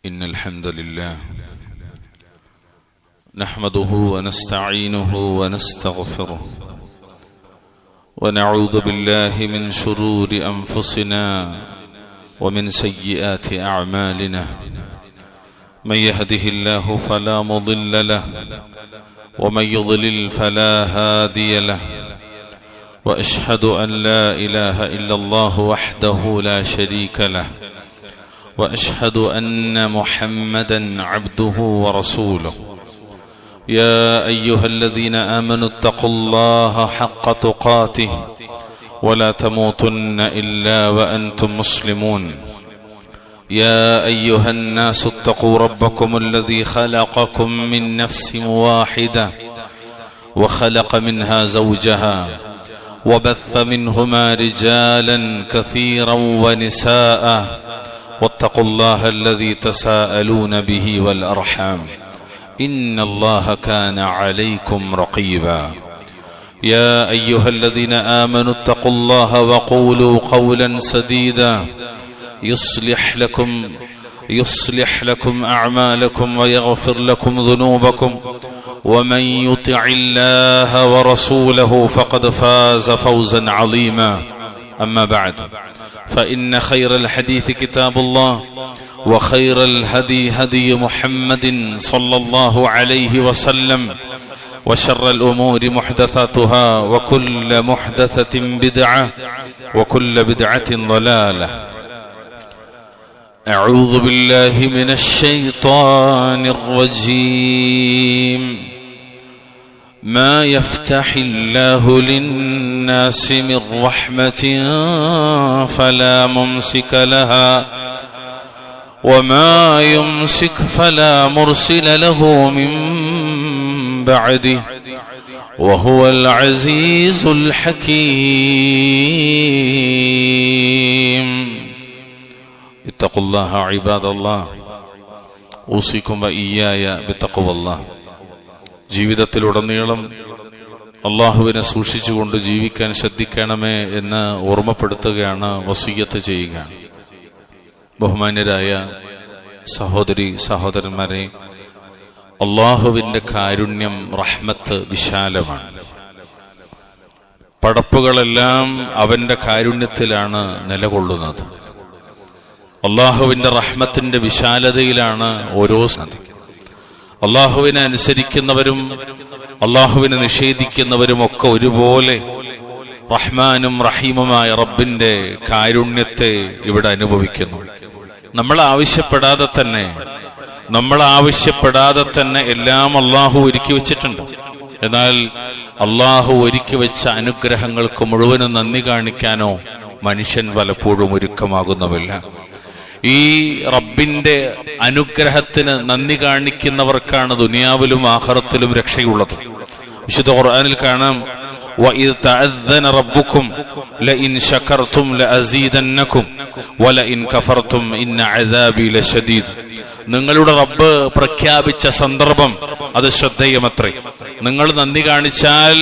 إن الحمد لله نحمده ونستعينه ونستغفره ونعوذ بالله من شرور أنفسنا ومن سيئات أعمالنا من يهده الله فلا مضل له ومن يضلل فلا هادي له وأشهد أن لا إله إلا الله وحده لا شريك له وأشهد أن محمدا عبده ورسوله يا أيها الذين آمنوا اتقوا الله حق تقاته ولا تموتن إلا وأنتم مسلمون يا أيها الناس اتقوا ربكم الذي خلقكم من نفس واحدة وخلق منها زوجها وبث منهما رجالا كثيرا ونساء واتقوا الله الذي تساءلون به والأرحام إن الله كان عليكم رقيبا يا أيها الذين آمنوا اتقوا الله وقولوا قولا سديدا يصلح لكم أعمالكم ويغفر لكم ذنوبكم ومن يطع الله ورسوله فقد فاز فوزا عظيما أما بعد فإن خير الحديث كتاب الله وخير الهدي هدي محمد صلى الله عليه وسلم وشر الأمور محدثاتها وكل محدثة بدعة وكل بدعة ضلالة أعوذ بالله من الشيطان الرجيم ما يفتح الله للناس من رحمة فلا ممسك لها وما يمسك فلا مرسل له من بعده وهو العزيز الحكيم اتقوا الله عباد الله أوصيكم وإياي بتقوى الله ജീവിതത്തിലുടനീളം അള്ളാഹുവിനെ സൂക്ഷിച്ചുകൊണ്ട് ജീവിക്കാൻ ശ്രദ്ധിക്കണമേ എന്ന് ഓർമ്മപ്പെടുത്തുകയാണ്, വസിയ്യത്ത് ചെയ്യുക. ബഹുമാന്യരായ സഹോദരി സഹോദരന്മാരെ, അള്ളാഹുവിന്റെ കാരുണ്യം, റഹ്മത്ത് വിശാലമാണ്. പടപ്പുകളെല്ലാം അവന്റെ കാരുണ്യത്തിലാണ് നിലകൊള്ളുന്നത്. അള്ളാഹുവിന്റെ റഹ്മത്തിന്റെ വിശാലതയിലാണ് ഓരോ സന്ധി. അള്ളാഹുവിനെ അനുസരിക്കുന്നവരും അള്ളാഹുവിനെ നിഷേധിക്കുന്നവരും ഒക്കെ ഒരുപോലെ റഹ്മാനും റഹീമുമായ റബ്ബിന്റെ കാരുണ്യത്തെ ഇവിടെ അനുഭവിക്കുന്നു. നമ്മൾ ആവശ്യപ്പെടാതെ തന്നെ എല്ലാം അള്ളാഹു ഒരുക്കി വെച്ചിട്ടുണ്ട്. എന്നാൽ അള്ളാഹു ഒരുക്കി വെച്ച അനുഗ്രഹങ്ങൾക്ക് മുഴുവനും നന്ദി കാണിക്കാനോ മനുഷ്യൻ പലപ്പോഴും ഒരുക്കമാകുന്നവല്ല. ഈ റബ്ബിന്റെ അനുഗ്രഹത്തിന് നന്ദി കാണിക്കുന്നവർക്കാണ് ദുനിയാവിലും ആഖിറത്തിലും രക്ഷയുള്ളത്. വിശുദ്ധ ഖുർആനിൽ കാണാം, വഇദ് തഅദ്ദന റബ്ബുക്കും ലഇൻ ശകർതും ലഅസീദന്നകും വലഇൻ കഫർതും ഇന്ന അദാബി ലശദീദ്. നിങ്ങളുടെ റബ്ബ് പ്രഖ്യാപിച്ച സന്ദർഭം അത് ശ്രദ്ധേയമത്രേ. നിങ്ങൾ നന്ദി കാണിച്ചാൽ,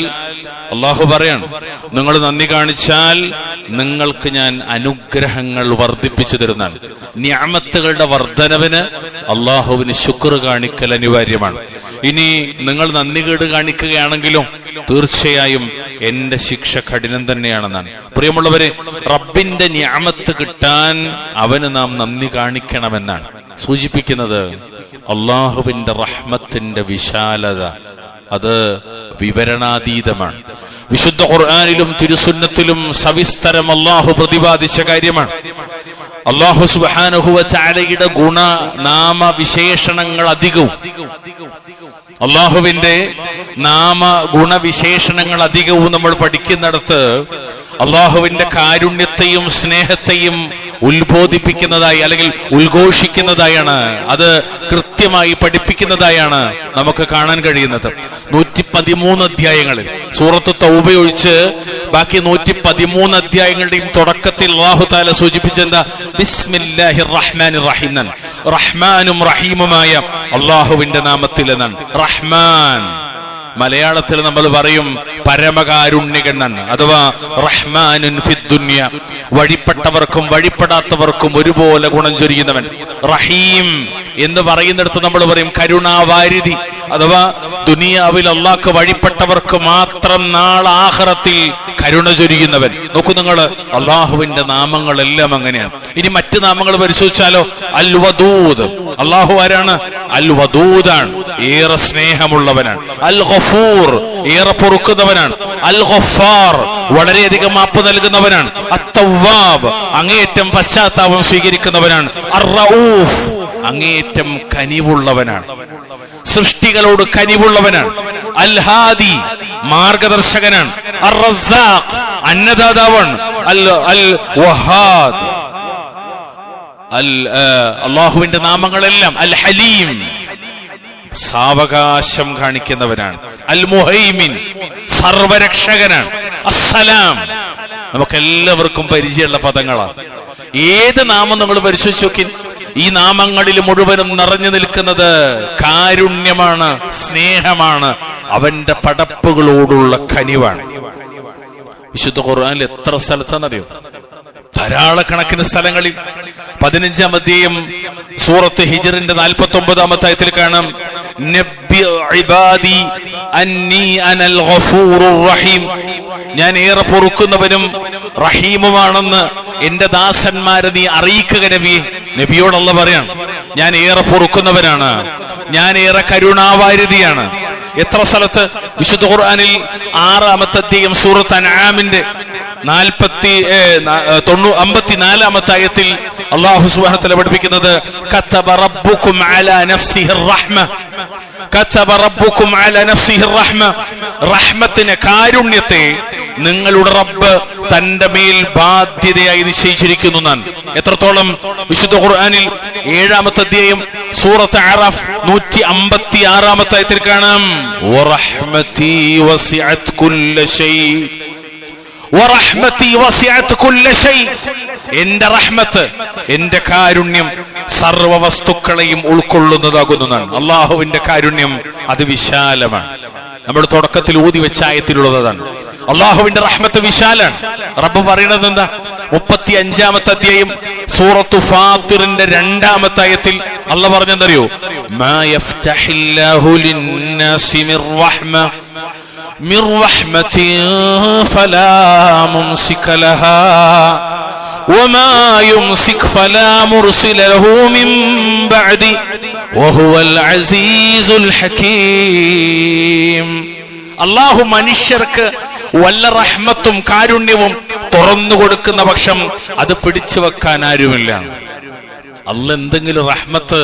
അള്ളാഹു പറയാണ്, നിങ്ങൾ നന്ദി കാണിച്ചാൽ നിങ്ങൾക്ക് ഞാൻ അനുഗ്രഹങ്ങൾ വർദ്ധിപ്പിച്ചു തരുന്നതാണ്. നിഅമത്തുകളുടെ വർധനവിന് അള്ളാഹുവിന് ശുക്ർ കാണിക്കൽ അനിവാര്യമാണ്. ഇനി നിങ്ങൾ നന്ദികേട് കാണിക്കുകയാണെങ്കിലും തീർച്ചയായും എന്റെ ശിക്ഷ കഠിനം തന്നെയാണെന്നാണ്. പ്രിയമുള്ളവരെ, റബ്ബിന്റെ നിഅമത്ത് കിട്ടാൻ അവന് നാം നന്ദി കാണിക്കണമെന്നാണ് സൂചിപ്പിക്കുന്നത്. അള്ളാഹുവിന്റെ റഹ്മത്തിന്റെ വിശാലത അത് വിവരണാതീതമാണ്. വിശുദ്ധ ഖുർആനിലും തിരുസുന്നത്തിലും സവിസ്തരം അള്ളാഹു പ്രതിപാദിച്ച കാര്യമാണ്. അള്ളാഹു സുബ്ഹാനഹു വ തആലയുടെ നാമ വിശേഷണങ്ങൾ അധികവും, അള്ളാഹുവിന്റെ നാമ ഗുണവിശേഷണങ്ങൾ അധികവും നമ്മൾ പഠിക്കുന്നിടത്ത് അള്ളാഹുവിന്റെ കാരുണ്യത്തെയും സ്നേഹത്തെയും ഉത്ബോധിപ്പിക്കുന്നതായി അല്ലെങ്കിൽ ഉദ്ഘോഷിക്കുന്നതായാണ്, അത് കൃത്യമായി പഠിപ്പിക്കുന്നതായാണ് നമുക്ക് കാണാൻ കഴിയുന്നത്. 113 അധ്യായങ്ങളിൽ സൂറത്ത് തൗബ ഒഴിച്ച് ബാക്കി 113 അധ്യായങ്ങളുടെയും തുടക്കത്തിൽ അല്ലാഹു തആല സൂചിപ്പിച്ചെന്താ? ബിസ്മില്ലാഹിർ റഹ്മാനിർ റഹീം. റഹ്മാനും റഹീമുമായ അള്ളാഹുവിന്റെ നാമത്തിൽ എന്നാണ്. റഹ്മാൻ മലയാളത്തിൽ നമ്മൾ പറയും പരമകാരുണ്യകനാണ്, അഥവാ റഹ്മാനുൻ ഫിദ്ദുനിയ, വഴിപ്പെട്ടവർക്കും വഴിപ്പെടാത്തവർക്കും ഒരുപോലെ ഗുണം ചൊരിയുന്നവൻ. റഹീം എന്ന് പറയുന്നിടത്ത് നമ്മൾ പറയും കരുണാവാരിധി. അഥവാ ദുനിയാവിൽ അള്ളാഹ്ക്ക് വഴിപ്പെട്ടവർക്ക് മാത്രം നാളെ ആഖിറത്തിൽ കരുണ ചൊരിയുന്നവൻ. നോക്കൂ നിങ്ങൾ, അള്ളാഹുവിന്റെ നാമങ്ങളെല്ലാം അങ്ങനെയാണ്. ഇനി മറ്റു നാമങ്ങൾ പരിശോധിച്ചാലോ, അൽ വദൂദ്. അള്ളാഹു ആരാണ്? അൽ വദൂദാണ്, ഏറെ സ്നേഹമുള്ളവനാണ്. അൽ ഗഫൂർ, ഏറെ പൊറുക്കുന്നവനാണ്. അൽ ഗഫാർ, വളരെയധികം മാപ്പ് നൽകുന്നവനാണ്. അത്തവ്വാബ്, അങ്ങേയറ്റം പശ്ചാത്താപം സ്വീകരിക്കുന്നവനാണ്. അർ റഊഫ്, അങ്ങേയറ്റം കനിവുള്ളവനാണ്, സൃഷ്ടികളോട് കനിവുള്ളവനാണ്. അൽ ഹാദി, മാർഗദർശകനാണ്. അർ റസാഖ്, അന്നദാതാവാണ്. അൽ വഹാദ്, അള്ളാഹുവിന്റെ നാമങ്ങളെല്ലാം. അൽ ഹലീം, സാവകാശം കാണിക്കുന്നവനാണ്. അൽ മുഹൈമിൻ, സർവരക്ഷകനാണ്. അസ്സലാം, നമുക്കെല്ലാവർക്കും പരിചയമുള്ള പദങ്ങളാണ്. ഏത് നാമം നമ്മൾ പരിശോധിച്ച് നോക്കി, ഈ നാമങ്ങളിൽ മുഴുവനും നിറഞ്ഞു നിൽക്കുന്നത് കാരുണ്യമാണ്, സ്നേഹമാണ്, അവന്റെ പടപ്പുകളോടുള്ള കനിവാണ്. വിശുദ്ധ ഖുർആനിൽ എത്ര സ്ഥലത്താണെന്നറിയോ? ധാരാളക്കണക്കിന് സ്ഥലങ്ങളിൽ. 15-ാം അധ്യായം സൂറത്ത് ഹിജ്റിന്റെ 49-ാമത്തെ ആയത്തിൽ കാണാം, നബ്ബി ഇബാദി അന്നി അനൽ ഗഫൂറുർ റഹീം, ഞാൻ ഏറെ പൊറുക്കുന്നവനും റഹീമുമാണെന്ന് എന്റെ ദാസന്മാരെ നീ അറിയിക്കുക നബിയെ. നബിയോട് അല്ലാഹു പറയാം, ഞാൻ ഏറെ പൊറുക്കുന്നവനാണ്, ഞാൻ ഏറെ കരുണാവാരിധിയാണ്. എത്ര സ്ഥലത്ത് വിശുദ്ധ ഖുർആനിൽ 6-ാമത്തെ അധ്യായം സൂറത്ത് അൻആമിന്റെ 54-ാമത്തെ ആയത്തിൽ അല്ലാഹു സുബ്ഹാനഹു വ തആല പഠിപ്പിക്കുന്നത്, കതബ റബ്ബുകും അലാ നഫ്സിഹിർ റഹ്മ, കതബ റബ്ബുകും അലാ നഫ്സിഹിർ റഹ്മ, റഹ്മത്തിനെ, കാരുണ്യത്തെ നിങ്ങളുടെ റബ്ബ് തന്റെ മേൽ ബാധ്യതയായി നിശ്ചയിച്ചിരിക്കുന്നു എന്നാണ്. എത്രത്തോളം? വിശുദ്ധ ഖുർആനിൽ 7-ാമത്തെ അധ്യായം സൂറത്ത് അറാഫ് 156-ാമത്തെ ആയത്തിൽ കാണാം, വറഹ്മതി വസിഅത് കുല്ല ശൈ, വറഹ്മതി വസിഅത് കുല്ല ശൈ, എന്റെ റഹ്മത്ത്, എന്റെ കാരുണ്യം സർവ്വ വസ്തുക്കളെയും ഉൾക്കൊള്ളുന്നതാകുന്നതാണ്. അള്ളാഹുവിന്റെ കാരുണ്യം അത് വിശാലമാണ്. നമ്മൾ തുടക്കത്തിൽ ഊതി വെച്ച ആയത്തിലുള്ളതാണ്. അള്ളാഹുവിന്റെ റഹ്മത്ത് വിശാലാണ്. റബ്ബ് പറയുന്നത് എന്താ? 35-ാമത്തെ അധ്യായം സൂറത്തു ഫാത്തിറിന്റെ 2-ാമത്തെ ആയത്തിൽ അല്ലാഹു പറഞ്ഞെന്തറിയോ? മാ യഫ്തഹില്ലാഹു ലിന്നാസി മിർ റഹ്മ മിർ റഹ്മതിൻ ഫലാ മുംസിക ലഹാ വമാ യുംസിക് ഫലാ മുർസില ലഹു മിൻ ബഅദി വഹുവൽ അസീസുൽ ഹകീം. അല്ലാഹു മനുഷ്യർക്ക് വല്ല റഹ്മത്തും കാരുണ്യവും തുറന്നു കൊടുക്കുന്ന പക്ഷം അത് പിടിച്ചു വെക്കാൻ ആരുമില്ല. അല്ലാഹ് എന്തെങ്കിലും റഹ്മത്ത്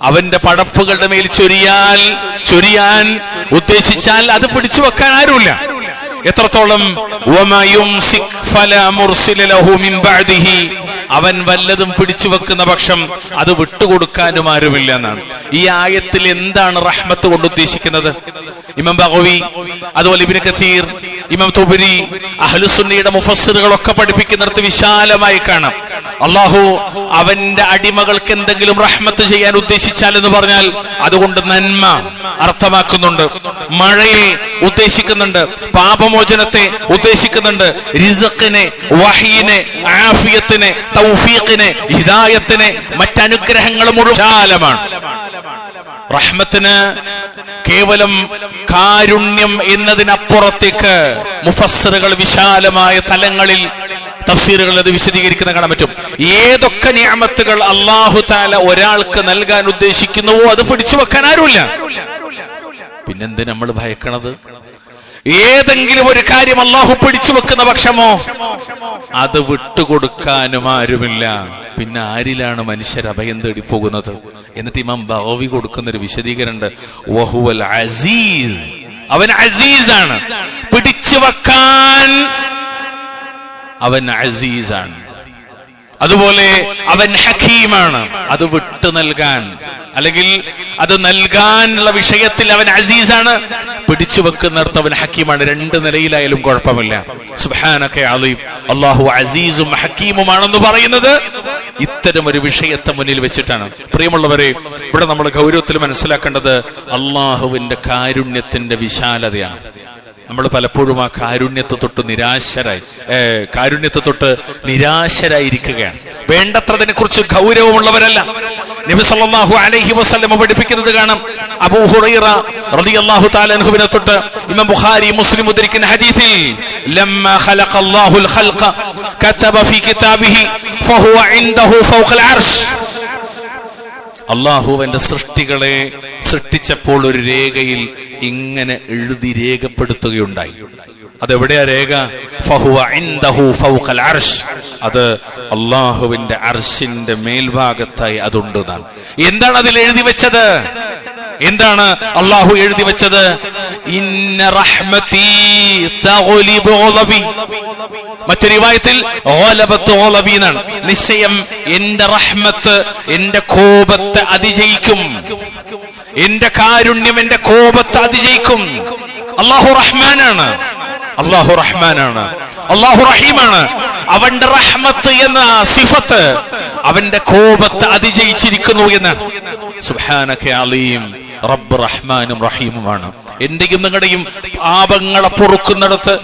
അവന്റെ പടപ്പുകളുടെ മേൽ ചൊരിയാൻ ഉദ്ദേശിച്ചാൽ അത് പിടിച്ചു വെക്കാൻ ആരുമില്ല. എത്രത്തോളം? വമാ യുംസിക് ഫലാ മുർസില ലഹു മിൻ ബഅദിഹി, അവൻ വല്ലതും പിടിച്ചു വെക്കുന്ന പക്ഷം അത് വിട്ടുകൊടുക്കാനും ആരുമില്ല എന്നാണ്. ഈ ആയത്തിൽ എന്താണ് റഹ്മത്ത് കൊണ്ട് ഉദ്ദേശിക്കുന്നത്? ഇമാം ബഗവി, അതുപോലെ ഇബ്നു കതീർ, ഇമാം തുബരി, അഹ്ലുസുന്നയുടെ മുഫസ്സിറുകളൊക്കെ പഠിപ്പിക്കുന്നിടത്ത് വിശാലമായി കാണാം. അള്ളാഹു അവന്റെ അടിമകൾക്ക് എന്തെങ്കിലും റഹ്മത്ത് ചെയ്യാൻ ഉദ്ദേശിച്ചാൽ എന്ന് പറഞ്ഞാൽ അതുകൊണ്ട് നന്മ അർത്ഥമാക്കുന്നുണ്ട്, മഴയെ ഉദ്ദേശിക്കുന്നുണ്ട്, പാപമോചനത്തെ ഉദ്ദേശിക്കുന്നുണ്ട്, റിസ്ഖിനെ, വഹീനെ, ആഫിയത്തിനെ, തൗഫീഖിനെ, ഹിദായത്തിനെ, മറ്റനുഗ്രഹങ്ങളും വിശാലമാണ്. റഹ്മത്തിന് കേവലം കാരുണ്യം എന്നതിനപ്പുറത്തേക്ക് മുഫസ്സിറുകൾ വിശാലമായ തലങ്ങളിൽ തഫ്സീറുകൾ അത് വിശദീകരിക്കുന്ന കാണാൻ പറ്റും. ഏതൊക്കെ നിഅമത്തുകൾ അല്ലാഹു തആല ഒരാൾക്ക് നൽകാൻ ഉദ്ദേശിക്കുന്നുവോ അത് പിടിച്ചു വെക്കാൻ ആരുമില്ല. പിന്നെന്ത് നമ്മൾ ഭയക്കണത്? ഏതെങ്കിലും ഒരു കാര്യം അല്ലാഹു പിടിച്ചു വെക്കുന്ന പക്ഷമോ അത് വിട്ടുകൊടുക്കാനും ആരുമില്ല. പിന്നെ ആരിലാണ് മനുഷ്യർ അഭയം തേടി പോകുന്നത്? എന്നിട്ട് ഇമാം ബഗവി കൊടുക്കുന്നൊരു വിശദീകരണമുണ്ട്, വഹുവൽ അസീസ്, അവൻ അസീസാണ്, പിടിച്ചു വെക്കാൻ അവൻ അസീസാണ്. അതുപോലെ അവൻ ഹക്കീമാണ്, അത് വിട്ടു നൽകാൻ അല്ലെങ്കിൽ അത് നൽകാനുള്ള വിഷയത്തിൽ അവൻ അസീസാണ്, പിടിച്ചു വെക്കുന്നിടത്ത് അവൻ ഹക്കീമാണ്. രണ്ട് നിലയിലായാലും കുഴപ്പമില്ല. സുബ്ഹാനക അലീം. അല്ലാഹു അസീസും ഹക്കീമുമാണെന്ന് പറയുന്നത് ഇത്തരം ഒരു വിഷയത്തെ മുന്നിൽ വെച്ചിട്ടാണ്. പ്രിയമുള്ളവരെ, ഇവിടെ നമ്മൾ ഗൗരവത്തിൽ മനസ്സിലാക്കേണ്ടത് അള്ളാഹുവിന്റെ കാരുണ്യത്തിന്റെ വിശാലതയാണ്. നമ്മൾ പലപ്പോഴും ആ കാരുണ്യത്തെ തൊട്ട് നിരാശരായിരിക്കുകയാണ്. വേണ്ടത്ര അതിനെ കുറിച്ച് ഗൗരവമുള്ളവരല്ല. നബി സല്ലല്ലാഹു അലൈഹി വസല്ലം പഠിപ്പിക്കുന്നത് കാണാം. അബൂ ഹുറൈറ റളിയല്ലാഹു തആല അൻഹുവിനെ തൊട്ട് ഇമാം ബുഖാരി മുസ്ലിം ഉദ്ധരിക്കുന്ന ഹദീസിൽ ലമ്മാ ഖലഖല്ലാഹുൽ ഖൽഖ കതബ ഫീ കിതാബിഹി ഫഹുവ ഇൻദഹു ഫൗഖൽ അർശ്. അല്ലാഹു അവന്റെ സൃഷ്ടികളെ സൃഷ്ടിച്ചപ്പോൾ ഒരു രേഖയിൽ ഇങ്ങനെ എഴുതി രേഖപ്പെടുത്തുകയുണ്ടായി. അതെവിടെയാ രേഖ? ഫഹുവ ഇൻദഹു ഫൗഖൽ അർശ്. അത് അല്ലാഹുവിന്റെ അർശിന്റെ മേൽഭാഗത്തായി അതുണ്ട്. എന്താണ് അതിൽ എഴുതി വെച്ചത്? എന്താണ് അല്ലാഹു എഴുതി വെച്ചത്? ഇന്ന റഹ്മതി തഗ്ലിബു ഗളബി. മറ്റൊരു റിവായത്തിൽ ഗലബതു ഗളബി എന്നാണ്. നിശ്ചയം എന്റെ റഹ്മത്ത് എന്റെ കോപത്തെ അതിജയിക്കും, എന്റെ കാരുണ്യം എന്റെ കോപത്തെ അതിജയിക്കും. അല്ലാഹു റഹ്മാനാണ്, അല്ലാഹു റഹ്മാനാണ്, അല്ലാഹു റഹീമാണ്. അവന്റെ റഹ്മത്ത് എന്ന സിഫത്ത് അവന്റെ കോപത്തെ അതിജയിച്ചിരിക്കുന്നു എന്നാണ്. സുബ്ഹാനക അലീം. റബ്ബ് റഹ്മാനും റഹീമുമാണ്. എന്റെയും നിങ്ങളുടെയും പാപങ്ങളെ പൊറുക്കുന്നിടത്ത്,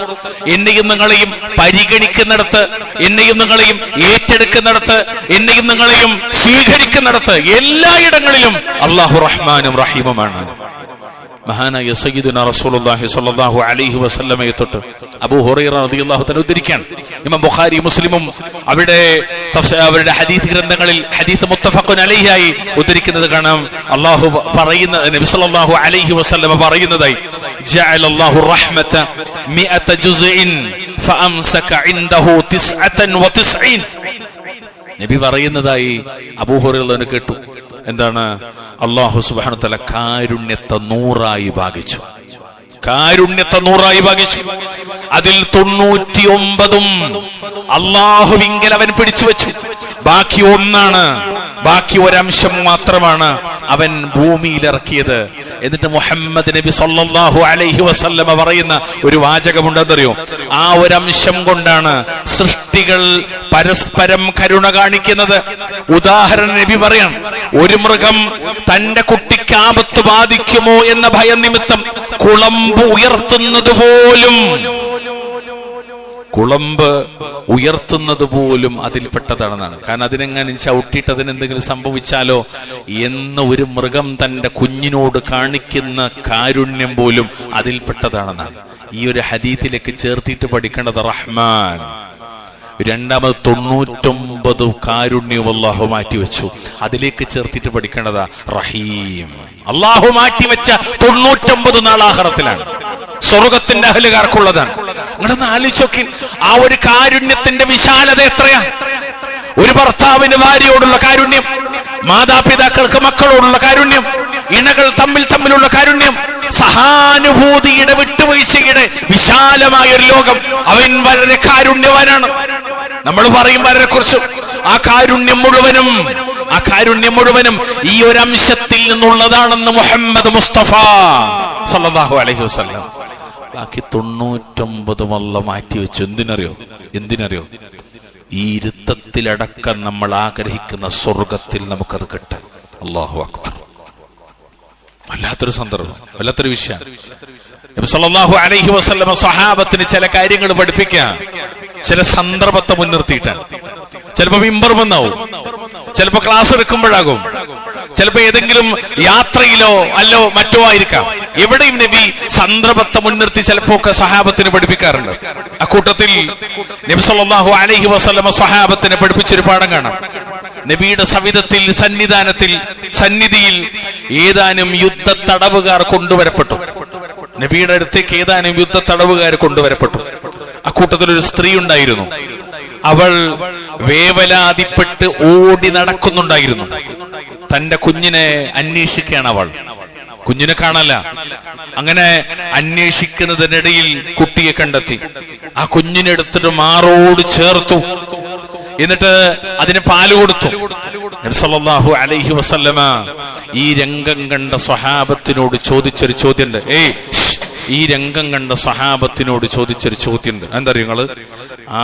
എന്നെയും നിങ്ങളെയും പരിഗണിക്കുന്നിടത്ത്, എന്നെയും നിങ്ങളെയും ഏറ്റെടുക്കുന്നിടത്ത്, എന്നെയും നിങ്ങളെയും സ്വീകരിക്കുന്നിടത്ത് എല്ലായിടങ്ങളിലും അല്ലാഹു റഹ്മാനും റഹീമുമാണ്. മഹാനായ സയ്യിദുനാ റസൂലുള്ളാഹി സ്വല്ലല്ലാഹു അലൈഹി വസല്ലമയെ തൊട്ട് അബൂ ഹുറൈറ റളിയല്ലാഹു തആല ഉദ്ധരിക്കാൻ ഇമാം ബുഖാരി മുസ്ലിമും അവരുടെ ഹദീസ് ഗ്രന്ഥങ്ങളിൽ ഹദീസ് മുത്തഫഖുൻ അലൈഹിയായി ഉദ്ധരിക്കുന്നത് കാണാം. അല്ലാഹു പറയുന്ന നബി സല്ലല്ലാഹു അലൈഹി വസല്ലമ പറയുന്നതായി ജഅലല്ലാഹു റഹ്മത 100 ജുസ്ഇൻ ഫഅംസക ഇൻദഹു 99. നബി പറയുന്നതായി അബൂ ഹുറൈറ കേട്ടു. എന്താണ്? അല്ലാഹു സുബ്ഹാനഹു വ തആല കാരുണ്യത്തെ 100 ഭാഗിച്ചു. കാരുണ്യത്തെ 100 ഭാഗിച്ചു. അതിൽ 99 അല്ലാഹുവിങ്കൽ അവൻ പിടിച്ചു വെച്ചു. ബാക്കി 1, ബാക്കി ഒരംശം മാത്രമാണ് അവൻ ഭൂമിയിൽ ഇറക്കിയത്. എന്നിട്ട് മുഹമ്മദ് നബി സല്ലല്ലാഹു അലൈഹി വസല്ലമ പറയുന്ന ഒരു വാചകമുണ്ടെന്നറിയോ? ആ ഒരംശം കൊണ്ടാണ് സൃഷ്ടികൾ പരസ്പരം കരുണ കാണിക്കുന്നത്. ഉദാഹരണം നബി പറയാം, ഒരു മൃഗം തന്റെ കുട്ടിക്ക് ആപത്ത് ബാധിക്കുമോ എന്ന ഭയം നിമിത്തം കുളമ്പ് ഉയർത്തുന്നത് പോലും അതിൽപ്പെട്ടതാണെന്നാണ്. കാരണം അതിനെങ്ങനെ ചവിട്ടിയിട്ട് അതിനെന്തെങ്കിലും സംഭവിച്ചാലോ എന്ന് ഒരു മൃഗം തന്റെ കുഞ്ഞിനോട് കാണിക്കുന്ന കാരുണ്യം പോലും അതിൽപ്പെട്ടതാണെന്നാണ്. ഈ ഒരു ഹദീസിലേക്ക് ചേർത്തിട്ട് പഠിക്കേണ്ടത് റഹ്മാൻ. രണ്ടാമത് 99 കാരുണ്യവും അല്ലാഹു മാറ്റിവെച്ചു. അതിലേക്ക് ചേർത്തിട്ട് പഠിക്കേണ്ടതാ റഹീം. അല്ലാഹു മാറ്റിവെച്ച 99 നാളാഖിറത്തിലാണ്, സ്വർഗത്തിന്റെ അഹ്ലുകാർക്കുള്ളതാണ്. നിങ്ങളൊന്ന് ആലോചിച്ചോക്കി, ആ ഒരു കാരുണ്യത്തിന്റെ വിശാലത എത്രയാ! ഒരു ഭർത്താവിന് ഭാര്യയോടുള്ള കാരുണ്യം, മാതാപിതാക്കൾക്ക് മക്കളോടുള്ള കാരുണ്യം, ഇണകൾ തമ്മിലുള്ള കാരുണ്യം, സഹാനുഭൂതിയുടെ വിട്ടുവീഴ്ചയുടെ വിശാലമായ ഒരു ലോകം. അവൻ വളരെ കാരുണ്യവാനാണ്. നമ്മൾ പറയും വളരെ കുറിച്ച്. ആ കാരുണ്യം മുഴുവനും ഈ ഒരു അംശത്തിൽ നിന്നുള്ളതാണെന്ന് മുഹമ്മദ് മുസ്തഫ സല്ലല്ലാഹു അലൈഹി വസല്ലം. ബാക്കി 99 അല്ലാഹു മാറ്റിവെച്ചു. എന്തിനറിയോ? ഈ ഇരുത്തത്തിലടക്കം നമ്മൾ ആഗ്രഹിക്കുന്ന സ്വർഗത്തിൽ നമുക്കത് കിട്ടും. അല്ലാഹു അക്ബർ. വല്ലാത്തൊരു സന്ദർഭം, വല്ലാത്തൊരു വിഷയം. നബി സല്ലല്ലാഹു അലൈഹി വസല്ലം സ്വഹാബത്തിന് ചില കാര്യങ്ങൾ പഠിപ്പിക്കുക, ചില സന്ദർഭത്തെ മുൻനിർത്തിയിട്ടാണ്. ചിലപ്പോ മിമ്പർമെന്നാവും, ചിലപ്പോ ക്ലാസ് എടുക്കുമ്പോഴാകും, ചിലപ്പോ ഏതെങ്കിലും യാത്രയിലോ അല്ലോ മറ്റോ ആയിരിക്കാം. എവിടെയും നബി സന്ദർഭത്തെ മുൻനിർത്തി ചിലപ്പോ ഒക്കെ സ്വഹാബത്തിന് പഠിപ്പിക്കാറുണ്ട്. അക്കൂട്ടത്തിൽ നബി സല്ലല്ലാഹു അലൈഹി വസല്ലം സ്വഹാബത്തിനെ പഠിപ്പിച്ചൊരു പാഠം കാണാം. നബിയുടെ സന്നിധിയിൽ ഏതാനും യുദ്ധ തടവുകാർ കൊണ്ടുവരപ്പെട്ടു. നബിയുടെ അടുത്തേക്ക് ഏതാനും യുദ്ധ തടവുകാർ കൊണ്ടുവരപ്പെട്ടു. അക്കൂട്ടത്തിൽ ഒരു സ്ത്രീ ഉണ്ടായിരുന്നു. അവൾ വേവലാതിപ്പെട്ട് ഓടി നടക്കുന്നുണ്ടായിരുന്നു. തന്റെ കുഞ്ഞിനെ അന്വേഷിക്കുകയാണ് അവൾ. കുഞ്ഞിനെ കാണാല. അങ്ങനെ അന്വേഷിക്കുന്നതിനിടയിൽ കുട്ടിയെ കണ്ടെത്തി. ആ കുഞ്ഞിനെടുത്തിട്ട് മാറോട് ചേർത്തു. എന്നിട്ട് അതിന് പാല് കൊടുത്തു. നബി സല്ലല്ലാഹു അലൈഹി വസല്ലമ ഈ രംഗം കണ്ട സ്വഹാബത്തിനോട് ചോദിച്ചൊരു ചോദ്യമുണ്ട്. ഈ രംഗം കണ്ട സ്വഹാബത്തിനോട് ചോദിച്ചൊരു ചോദ്യമുണ്ട്. എന്താ നിങ്ങള്?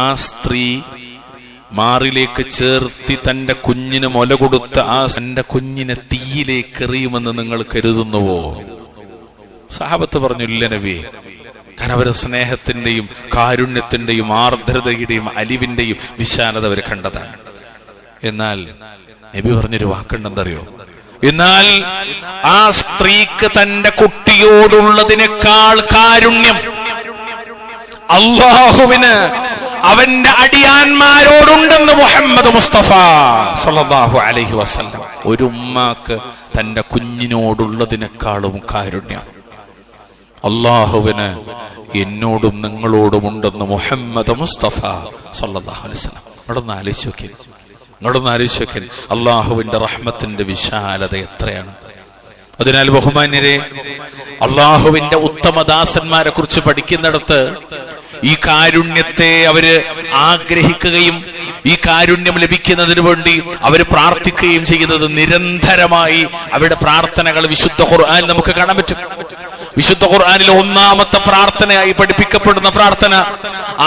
ആ സ്ത്രീ മാറിലേക്ക് ചേർത്തി തന്റെ കുഞ്ഞിന് മുല കൊടുത്ത തന്റെ കുഞ്ഞിനെ തീയിലേക്ക് എറിയുമെന്ന് നിങ്ങൾ കരുതുന്നുവോ? സഹാബത്ത് പറഞ്ഞു, ഇല്ല നബിയെ. കാരണം അവരുടെ സ്നേഹത്തിന്റെയും കാരുണ്യത്തിന്റെയും ആർദ്രതയുടെയും അലിവിന്റെയും വിശാലത അവർ കണ്ടതാണ്. എന്നാൽ നബി പറഞ്ഞൊരു വാക്കുണ്ടെന്നറിയോ? എന്നാൽ ആ സ്ത്രീക്ക് തന്റെ കുട്ടിയോടുള്ളതിനേക്കാൾ കാരുണ്യം അല്ലാഹുവിന് അവന്റെ അടിയാന്മാരോടുണ്ടെന്ന് മുഹമ്മദ് മുസ്തഫ സല്ലല്ലാഹു അലൈഹി വസല്ലം. ഒരു ഉമ്മാക്ക് തന്റെ കുഞ്ഞിനോടുള്ളതിനേക്കാളും കാരുണ്യം അല്ലാഹുവിന് എന്നോടും നിങ്ങളോടും ഉണ്ടെന്ന് മുഹമ്മദ് മുസ്തഫ സല്ലല്ലാഹു അലൈഹി വസല്ലം. നിങ്ങളൊന്ന് ആലോചിച്ച് നോക്കി, അല്ലാഹുവിന്റെ റഹ്മത്തിന്റെ വിശാലത എത്രയാണ്. അതിനാൽ ബഹുമാന്യരെ, അല്ലാഹുവിന്റെ ഉത്തമദാസന്മാരെ കുറിച്ച് പഠിക്കുന്നിടത്ത് ഈ കാരുണ്യത്തെ അവര് ആഗ്രഹിക്കുകയും ഈ കാരുണ്യം ലഭിക്കുന്നതിന് വേണ്ടി അവർ പ്രാർത്ഥിക്കുകയും ചെയ്യുന്നത് നിരന്തരമായി അവരുടെ പ്രാർത്ഥനകൾ വിശുദ്ധ ഖുർആനിൽ നമുക്ക് കാണാൻ പറ്റും. വിശുദ്ധ ഖുർആനിൽ ഒന്നാമത്തെ പ്രാർത്ഥനയായി പഠിപ്പിക്കപ്പെടുന്ന പ്രാർത്ഥന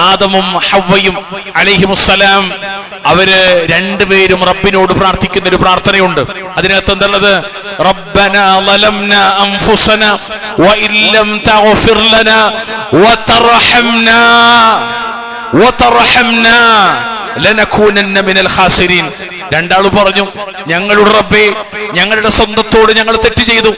ആദമും ഹവ്വയും അലൈഹിമുസ്സലാം അവര് രണ്ടുപേരും റബ്ബിനോട് പ്രാർത്ഥിക്കുന്ന ഒരു പ്രാർത്ഥനയുണ്ട്. അതിനകത്ത് എന്തുള്ളത്? റബ്ബനാ ളലംനാ അൻഫുസനാ വഇല്ലം തഗ്ഫിർ ലനാ വതർഹംനാ ലനകൂനന്ന മിനൽ ഖാസിരീൻ. രണ്ടാളും പറഞ്ഞു, ഞങ്ങളുടെ റബ്ബേ, ഞങ്ങളുടെ സ്വന്തത്തോട് ഞങ്ങൾ തെറ്റ് ചെയ്തു,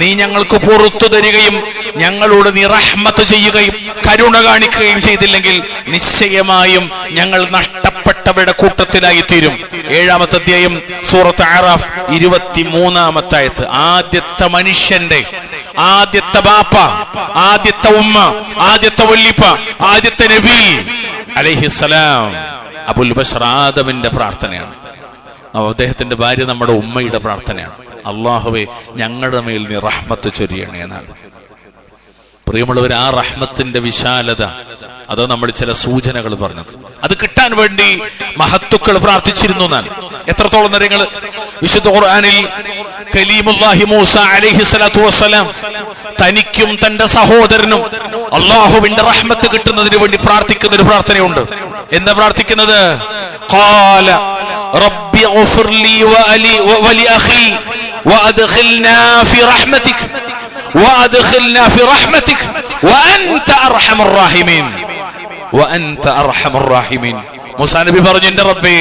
നീ ഞങ്ങൾക്ക് പുറത്തു തരികയും ഞങ്ങളോട് നീ റഹ്മത്ത് ചെയ്യുകയും കരുണ കാണിക്കുകയും ചെയ്തില്ലെങ്കിൽ നിശ്ചയമായും ഞങ്ങൾ നഷ്ടപ്പെട്ടവരുടെ കൂട്ടത്തിലായി തീരും. 7-ാമത്തെ അധ്യായം സൂറത്ത് അറാഫ് 23-ാമത്തെ ആയത്ത്. ആദ്യത്തെ മനുഷ്യന്റെ, ആദ്യത്തെ ബാപ്പ, ആദ്യത്തെ ഉമ്മ, ആദ്യത്തെ വല്ലിപ്പ, ആദ്യത്തെ നബി അലൈഹിസ്സലാം അബുൽ ബശർ ആദമിന്റെ പ്രാർത്ഥനയാണ്. അദ്ദേഹത്തിന്റെ ഭാര്യ നമ്മുടെ ഉമ്മയുടെ പ്രാർത്ഥനയാണ്. അല്ലാഹുവേ, ഞങ്ങളുടെ മേൽ നീ റഹ്മത്ത് ചൊരിയണേ എന്നാണ്. പ്രിയമുള്ളവർ, ആ റഹ്മത്തിന്റെ വിശാലത അതോ നമ്മൾ ചില സൂചനകൾ പറഞ്ഞത് അത് കിട്ടാൻ വേണ്ടി മഹത്തുക്കൾ പ്രാർത്ഥിച്ചിരുന്നു എന്നാണ്. എത്രത്തോളം നേരങ്ങൾ വിശുദ്ധ ഖുർആനിൽ കലീമുല്ലാഹി മൂസ അലൈഹിസ്സലാത്തു വസ്സലാം തനിക്കും തന്റെ സഹോദരനും അല്ലാഹുവിന്റെ റഹ്മത്ത് കിട്ടുന്നതിന് വേണ്ടി പ്രാർത്ഥിക്കുന്ന ഒരു പ്രാർത്ഥനയുണ്ട്. എന്താ പ്രാർത്ഥിക്കുന്നത്? ഖാല റബ്ബി ഗ്ഫിർ ലീ വലി അഖീ വഅദ്ഖിൽനാ ഫി റഹ്മതിക് വഅദ്ഖിൽനാ ഫി റഹ്മതിക് വഅൻത അർഹമർ റഹീമീൻ വഅൻത അർഹമർ റഹീമീൻ. മൂസാ നബി പറഞ്ഞു, എന്റെ റബ്ബേ,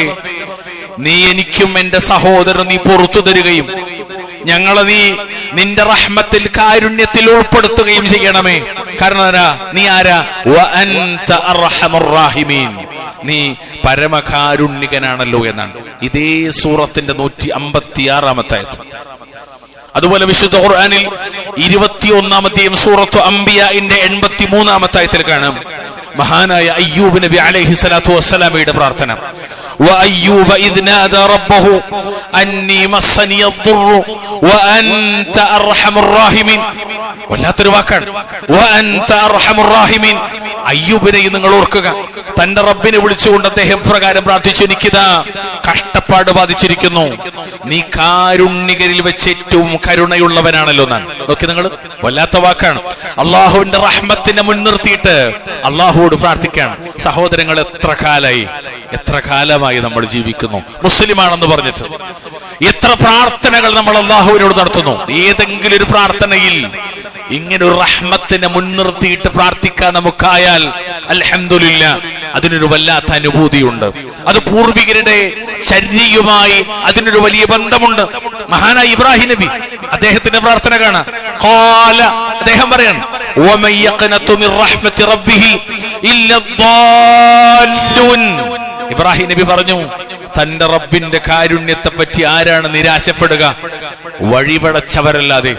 നീ എനിക്കും എന്റെ സഹോദരൻ നീ പുറത്തു തരികയും ഞങ്ങളെ നീ നിന്റെ റഹ്മത്തിൽ കാരുണ്യത്തിൽ ഉൾപ്പെടുത്തുകയും ചെയ്യണമേ. കാരണം നീ ആരാ? വഅൻത അർഹമർ റഹീമീൻ, നീ പരമകാരുണ്യകനാണല്ലോ എന്നാണ്. ഇതേ സൂറത്തിന്റെ 156-ാമത്തെ ആയത്ത്. അതുപോലെ വിശുദ്ധ ഖുർആനിൽ 21-ാം അധ്യായം സൂറത്തു അംബിയാഇന്റെ 83-ാമത്തെ ആയത്തിൽ കാണാം മഹാനായ അയ്യൂബ് നബി അലൈഹിസ്സലാത്തു വസ്സലാമയുടെ പ്രാർത്ഥന. وأيوب إذ نادى ربه أني مسني الضر وأنت أرحم الراحمين. വല്ലാത്തൊരു വാക്കാണ്. വഅൻത അർഹമുർ റഹീമീൻ. അയ്യൂബിനെ നിങ്ങൾ ഓർക്കുക, തന്റെ റബ്ബിനെ വിളിച്ചുകൊണ്ട് അദ്ദേഹം പ്രകാരം പ്രാർത്ഥിച്ചു, എനിക്കിതാ കഷ്ടപ്പാട് ബാധിച്ചിരിക്കുന്നു, നീ കാരുണ്യകരിൽ വെച്ച് ഏറ്റവും കരുണയുള്ളവനാണല്ലോ എന്നാണ്. നോക്കി നിങ്ങൾ, വല്ലാത്ത വാക്കാണ്. അള്ളാഹുവിന്റെ റഹ്മത്തിനെ മുൻനിർത്തിയിട്ട് അള്ളാഹുവോട് പ്രാർത്ഥിക്കാണ്. സഹോദരങ്ങൾ, എത്ര കാലമായി നമ്മൾ ജീവിക്കുന്നു മുസ്ലിമാണെന്ന് പറഞ്ഞിട്ട്? എത്ര പ്രാർത്ഥനകൾ നമ്മൾ അള്ളാഹുവിനോട് നടത്തുന്നു? ഏതെങ്കിലും ഒരു പ്രാർത്ഥനയിൽ ഇങ്ങനെ ഒരു റഹ്മത്തിനെ മുൻനിർത്തിയിട്ട് പ്രാർത്ഥിക്കാൻ നമുക്കായാൽ അൽഹംദുലില്ലാ, അതിനൊരു വല്ലാത്ത അനുഭൂതിയുണ്ട്. അത് പൂർവികരുടെ ശരീരവുമായി അതിനൊരു വലിയ ബന്ധമുണ്ട്. മഹാനായ ഇബ്രാഹിം നബി, അദ്ദേഹത്തിന്റെ പ്രാർത്ഥന കാണാം. അദ്ദേഹം പറയാണ്, വമൻ യഖ്നതു മിർ റഹ്മത്തി റബ്ബിഹി ഇല്ല ദ്ദാല്ലൂൻ. ഇബ്രാഹിം നബി പറഞ്ഞു, തന്റെ റബ്ബിന്റെ കാരുണ്യത്തെ പറ്റി ആരാണ് നിരാശപ്പെടുക? വഴിപടച്ചവരല്ലാതെ.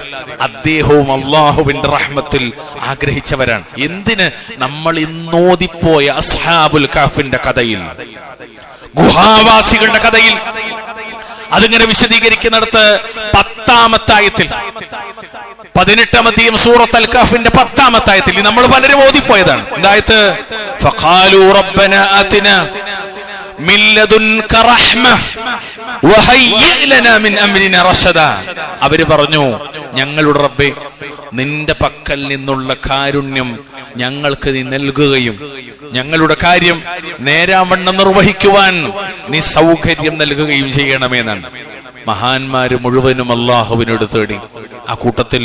അദ്ദേഹവും അള്ളാഹുവിന്റെ റഹ്മത്തിൽ ആഗ്രഹിച്ചവരാണ്. എന്തിന്? നമ്മൾ ഇന്നോദിപ്പോയ അസ്ഹാബുൽ കഹ്ഫിന്റെ കഥയിൽ, ഗുഹാവാസികളുടെ കഥയിൽ അതിങ്ങനെ വിശദീകരിക്കുന്നിടത്ത് 10-ാമത്തെ ആയത്തിൽ, 18-ാം അധ്യായം സൂറത്ത് അൽ കഹ്ഫിന്റെ 10-ാമത്തെ ആയത്തിൽ നമ്മൾ പലരും ഓതിപ്പോയതാണ്. എന്തായത്? ഫഖാലു റബ്ബനാ ആതിനാ മിൻ ലദുൻക റഹ്മ വഹയ്യി ലനാ മിൻ അംരിനാ റശദാ. അവര് പറഞ്ഞു, ഞങ്ങളുടെ റബ്ബേ, നിന്റെ പക്കൽ നിന്നുള്ള കാരുണ്യം ഞങ്ങൾക്ക് നീ നൽകുകയും ഞങ്ങളുടെ കാര്യം നേരാവണ്ണം നിർവഹിക്കുവാൻ നീ സൗകര്യം നൽകുകയും ചെയ്യണമെന്നാണ്. മഹാന്മാര് മുഴുവനും അള്ളാഹുവിനോട് തേടി. ആ കൂട്ടത്തിൽ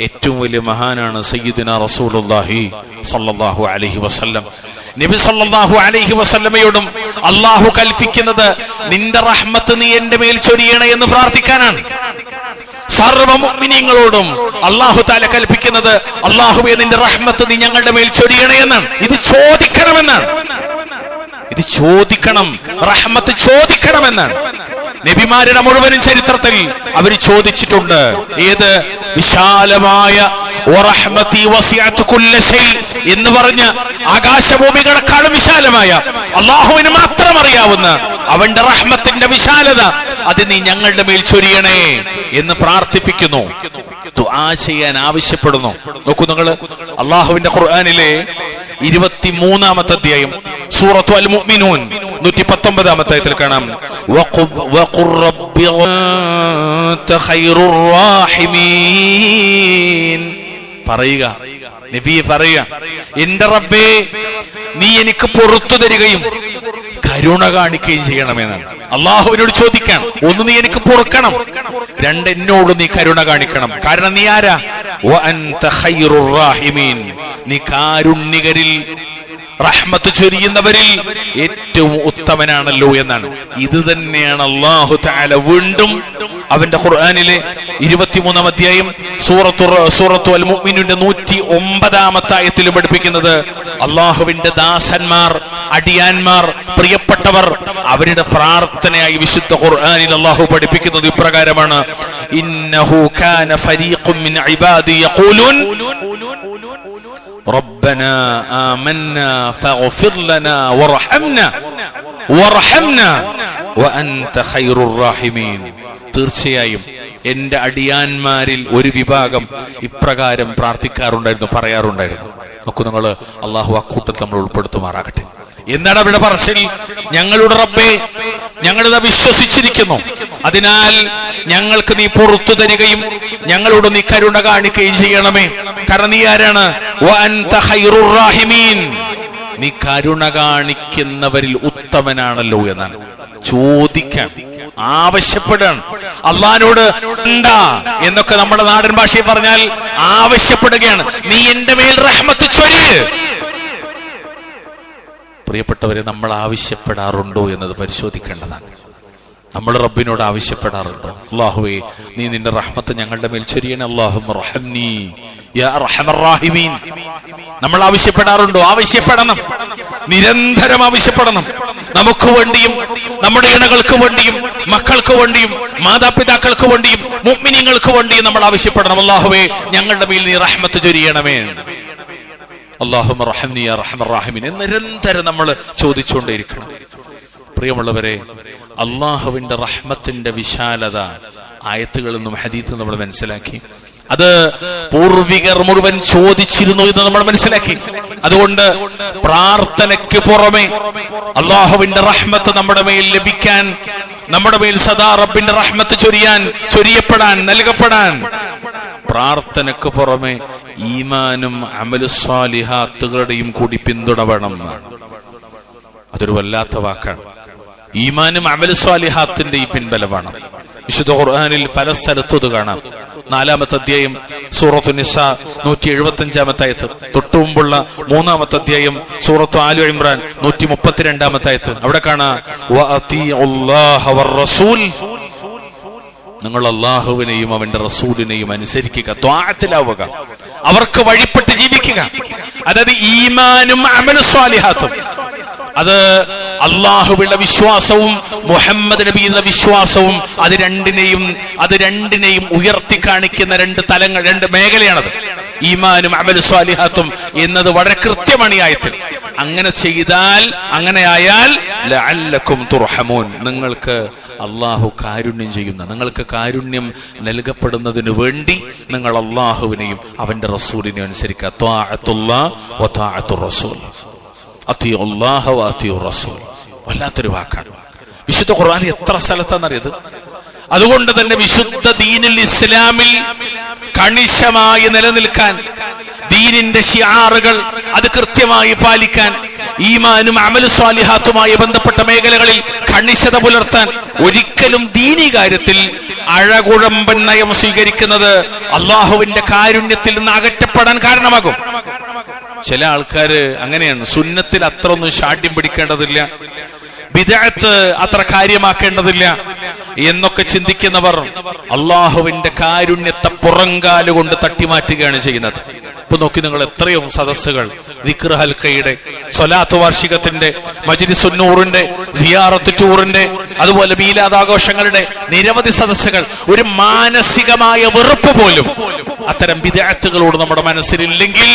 ഏറ്റവും വലിയ മഹാനാണ് സയ്യിദുനാ റസൂലുള്ളാഹി സ്വല്ലല്ലാഹു അലൈഹി വസല്ലം. നബി സല്ലല്ലാഹു അലൈഹി വസല്ലമയോടും അള്ളാഹു കൽപ്പിക്കുന്നത് നിന്റെ റഹ്മത്ത് നീ എന്റെ മേൽ ചൊരിയണേ എന്ന് പ്രാർത്ഥിക്കാനാണ്. സർവ്വ മുഅ്മിനീങ്ങളോടും അള്ളാഹു തആല കൽപ്പിക്കുന്നത് അള്ളാഹുവേ നിന്റെ റഹ്മത്ത് നീ ഞങ്ങളുടെ മേൽ ചൊരിയണേ എന്നാണ്. ഇത് ചോദിക്കണമെന്നാണ്. ഇത് ചോദിക്കണം, റഹ്മത്ത് ചോദിക്കണമെന്നാണ്. നബിമാരുടെ മുഴുവനും ചരിത്രത്തിൽ അവർ ചോദിച്ചിട്ടുണ്ട്. ഏത് വിശാലമായ എന്ന് പറഞ്ഞ് ആകാശഭൂമികളെക്കാളും വിശാലമായ അള്ളാഹുവിന് മാത്രം അറിയാവുന്ന അവന്റെ റഹ്മത്തിന്റെ വിശാലത അത് നീ ഞങ്ങളുടെ മേൽ ചൊരിയണേ എന്ന് പ്രാർത്ഥിപ്പിക്കുന്നു, ദുആ ചെയ്യാൻ ആവശ്യപ്പെടുന്നു. നോക്കൂ നിങ്ങൾ, അള്ളാഹുവിന്റെ ഖുർആനിലെ 23-ാമത്തെ അധ്യായം സൂറത്തു അൽ മുഅ്മിനൂൻ 119-ാമത്തെ ആയത്തിൽ കാണാം, വഖുർ റബ്ബി അൻത ഖൈറുർ റാഹിമീൻ. പറയുക നബിയെ, പറയുക എന്റെ റബ്ബേ നീ എനിക്ക് പുറത്തു തരികയും കരുണ കാണിക്കുകയും ചെയ്യണമെന്നാണ്. അള്ളാഹുവിനോട് ചോദിക്കാൻ, ഒന്ന് നീ എനിക്ക് പൊറുക്കണം, രണ്ട് എന്നോട് നീ കരുണ കാണിക്കണം. കാരണം നീ ആരാ? വഅൻത ഖൈറുർ റാഹിമീൻ, നീ കാരുണ്യകരിൽ റഹ്മത്ത് ചൊരിയുന്നവരിൽ ഏറ്റവും ഉത്തമനാണല്ലോ എന്നാണ്. ഇത് തന്നെയാണ് അല്ലാഹു തആല വീണ്ടും അവന്റെ ഖുർആനിലെ 23-ാം അധ്യായം സൂറത്തു അൽ മുഅ്മിനൂന്റെ 109-ാമത്തെ ആയത്തിൽ പഠിപ്പിക്കുന്നത്. അള്ളാഹുവിന്റെ ദാസന്മാർ, അടിയാന്മാർ, പ്രിയപ്പെട്ടവർ, അവരുടെ പ്രാർത്ഥനയായി വിശുദ്ധ ഖുർആനിൽ അള്ളാഹു പഠിപ്പിക്കുന്നത് ഇപ്രകാരമാണ്: ഇന്നഹു കാന ഫരീഖും മിൻ ഇബാദി യഖൂലൂൻ റബ്ബനാ ആമന്നാ ഫഗ്ഫിർ ലനാ വർഹംനാ വഅൻത ഖൈറുർ റാഹിമീൻ. തീർച്ചയായും എന്റെ അടിയാന്മാരിൽ ഒരു വിഭാഗം ഇപ്രകാരം പ്രാർത്ഥിക്കാറുണ്ടായിരുന്നു, പറയാറുണ്ടായിരുന്നു. നോക്കൂ നിങ്ങൾ, അള്ളാഹു അക്കൂട്ടത്തിൽ നമ്മൾ ഉൾപ്പെടുത്തുമാറാകട്ടെ. എന്താണ് അവിടെ പറച്ചിൽ? ഞങ്ങളുടെ റബ്ബേ, ഞങ്ങളിത് വിശ്വസിച്ചിരിക്കുന്നു, അതിനാൽ ഞങ്ങൾക്ക് നീ പുറത്തു തരികയും ഞങ്ങളോട് നീ കരുണ കാണിക്കുകയും ചെയ്യണമേ. കാരണം നീ ആരാണ്? വഅൻത ഖൈറുർ റാഹിമീൻ, നീ കരുണ കാണിക്കുന്നവരിൽ ഉത്തമനാണല്ലോ എന്നാണ്. ചോദിക്കാൻ, ആവശ്യപ്പെടാൻ അള്ളാഹിനോട് എന്താ എന്നൊക്കെ നമ്മുടെ നാടൻ ഭാഷയിൽ പറഞ്ഞാൽ ആവശ്യപ്പെടുകയാണ്. നീ എന്റെ മേൽ റഹ്മത്ത് ചൊരിയ്. പ്രിയപ്പെട്ടവരെ, നമ്മൾ ആവശ്യപ്പെടാറുണ്ടോ എന്നത് പരിശോധിക്കേണ്ടതാണ്. നമ്മൾ റബ്ബിനോട് ആവശ്യപ്പെടാറുണ്ടോ? അല്ലാഹുവേ നീ നിന്റെ റഹ്മത്ത് ഞങ്ങളുടെ മേൽ ചൊരിയണേ, അല്ലാഹുമ്മ റഹ്മനി യാ അർഹമർ റഹീമീൻ. നമ്മൾ ആവശ്യപ്പെടാറുണ്ടോ? ആവശ്യപ്പെടണം, നിരന്തരം ആവശ്യപ്പെടണം. നമുക്ക് വേണ്ടിയും നമ്മുടെ ഇണകൾക്ക് വേണ്ടിയും മക്കൾക്ക് വേണ്ടിയും മാതാപിതാക്കൾക്ക് വേണ്ടിയും മുഅ്മിനീങ്ങൾക്ക് വേണ്ടിയും നമ്മൾ ആവശ്യപ്പെടണം. അല്ലാഹുവേ ഞങ്ങളുടെ മേൽ നീ റഹ്മത്ത് ചൊരിയണമേ, അല്ലാഹുമ്മ റഹ്മനി യാ അർഹമർ റഹീമീൻ എന്ന് നിരന്തരം നമ്മൾ ചോദിച്ചുകൊണ്ടേയിരിക്കണം. പ്രിയമുള്ളവരെ, അള്ളാഹുവിന്റെ റഹ്മത്തിന്റെ വിശാലത ആയത്തുകളിൽ നിന്നും ഹദീസിൽ നമ്മൾ മനസ്സിലാക്കി. അത് പൂർവികർ മുഴുവൻ ചോദിച്ചിരുന്നു എന്ന് നമ്മൾ മനസ്സിലാക്കി. അതുകൊണ്ട് പ്രാർത്ഥനയ്ക്ക് പുറമെ അള്ളാഹുവിന്റെ റഹ്മത്ത് നമ്മുടെ മേൽ ലഭിക്കാൻ, നമ്മുടെ മേൽ സദാ റബ്ബിന്റെ റഹ്മത്ത് ചൊരിയപ്പെടാൻ, നൽകപ്പെടാൻ പ്രാർത്ഥനയ്ക്ക് പുറമെ ഈമാനും അമലുസ് സാലിഹാത്തുകളുടെയും കൂടി പിന്തുണ വേണം. അതൊരു വല്ലാത്ത വാക്കാണ്. ഈമാനും അമലുസ് സാലിഹാത്തിന്റെ ഈ പിൻബലമാണ്. വിശുദ്ധ ഖുർആനിൽ പല സ്ഥലത്തും കാണാം. 4-ാമത്തെ അധ്യായം സൂറത്തു നിസാ 175-ാമത്തെ ആയത്ത്, തൊട്ടു മുമ്പുള്ള 3-ാമത്തെ അധ്യായം സൂറത്തു ആലു ഇംറാൻ 132-ാമത്തെ ആയത്ത്. അവിടെ കാണാം, വഅതീഉല്ലാഹ വറസൂൽ, നിങ്ങൾ അള്ളാഹുവിനെയും അവന്റെ റസൂലിനെയും അനുസരിക്കുക, ത്വാഅത്തിലാവുക, അവർക്ക് വഴിപ്പെട്ട് ജീവിക്കുക. അതായത് ഈമാനും അമലുസ് സാലിഹാത്തും, അത് അള്ളാഹുവിന്റെ വിശ്വാസവും മുഹമ്മദ് നബിയുടെ വിശ്വാസവും, അത് രണ്ടിനെയും ഉയർത്തി കാണിക്കുന്ന രണ്ട് തലങ്ങൾ, രണ്ട് മേഖലയാണത്. ഈമാനും അമലുസ് സാലിഹാത്തും എന്നത് വളരെ കൃത്യമാണ് ഈ ആയത്തിൽ. അങ്ങനെ ചെയ്താൽ, അങ്ങനെയായാൽ ലഅല്ലക്കും തുർഹമൂൻ, നിങ്ങൾക്ക് അള്ളാഹു കാരുണ്യം ചെയ്യുന്ന, നിങ്ങൾക്ക് കാരുണ്യം നൽകപ്പെടുന്നതിന് വേണ്ടി നിങ്ങൾ അള്ളാഹുവിനെയും അവന്റെ റസൂലിനെയും അനുസരിക്കുക. ത്വാഅത്തുല്ലാഹ് വ ത്വാഅത്തുർ റസൂൽ, അത്തിയുല്ലാഹ വ അത്തിയുർ റസൂൽ. വല്ലാത്തൊരു വാക്കാണ്. വിശുദ്ധ ഖുർആൻ എത്ര സ്ഥലത്താണെന്നറിയത്? അതുകൊണ്ട് തന്നെ വിശുദ്ധ ദീനുൽ ഇസ്ലാമിൽ കണിശമായി നിലനിൽക്കാൻ, ദീനിന്റെ ശിആറുകൾ അത് കൃത്യമായി പാലിക്കാൻ, ഈമാനും അമലു സ്വാലിഹാത്തുമായി ബന്ധപ്പെട്ട മേഖലകളിൽ കണിശത പുലർത്താൻ, ഒരിക്കലും ദീനി കാര്യത്തിൽ അഴകുഴമ്പൻ നയം സ്വീകരിക്കുന്നത് അള്ളാഹുവിന്റെ കാരുണ്യത്തിൽ നിന്ന് അകറ്റപ്പെടാൻ കാരണമാകും. ചില ആൾക്കാര് അങ്ങനെയാണ്, സുന്നത്തിൽ അത്ര ഒന്നും ശാഠ്യം പിടിക്കേണ്ടതില്ല, ബിദ്അത്ത് അത്ര കാര്യമാക്കേണ്ടതില്ല എന്നൊക്കെ ചിന്തിക്കുന്നവർ അള്ളാഹുവിന്റെ കാരുണ്യത്തെ പുറങ്കാല് കൊണ്ട് തട്ടിമാറ്റുകയാണ് ചെയ്യുന്നത്. ഇപ്പൊ നോക്കി നിങ്ങൾ, എത്രയോ സദസ്സുകൾ, ദിക്ർ ഹൽക്കയുടെ, സ്വലാത്ത് വാർഷികത്തിന്റെ, മജ്ലിസുന്നൂറിന്റെ, സിയാറത്ത് ടൂറിന്റെ, അതുപോലെ മീലാദ് ആഘോഷങ്ങളുടെ നിരവധി സദസ്സുകൾ. ഒരു മാനസികമായ വെറുപ്പ് പോലും അത്തരം ബിദ്അത്തുകളോട് നമ്മുടെ മനസ്സിലില്ലെങ്കിൽ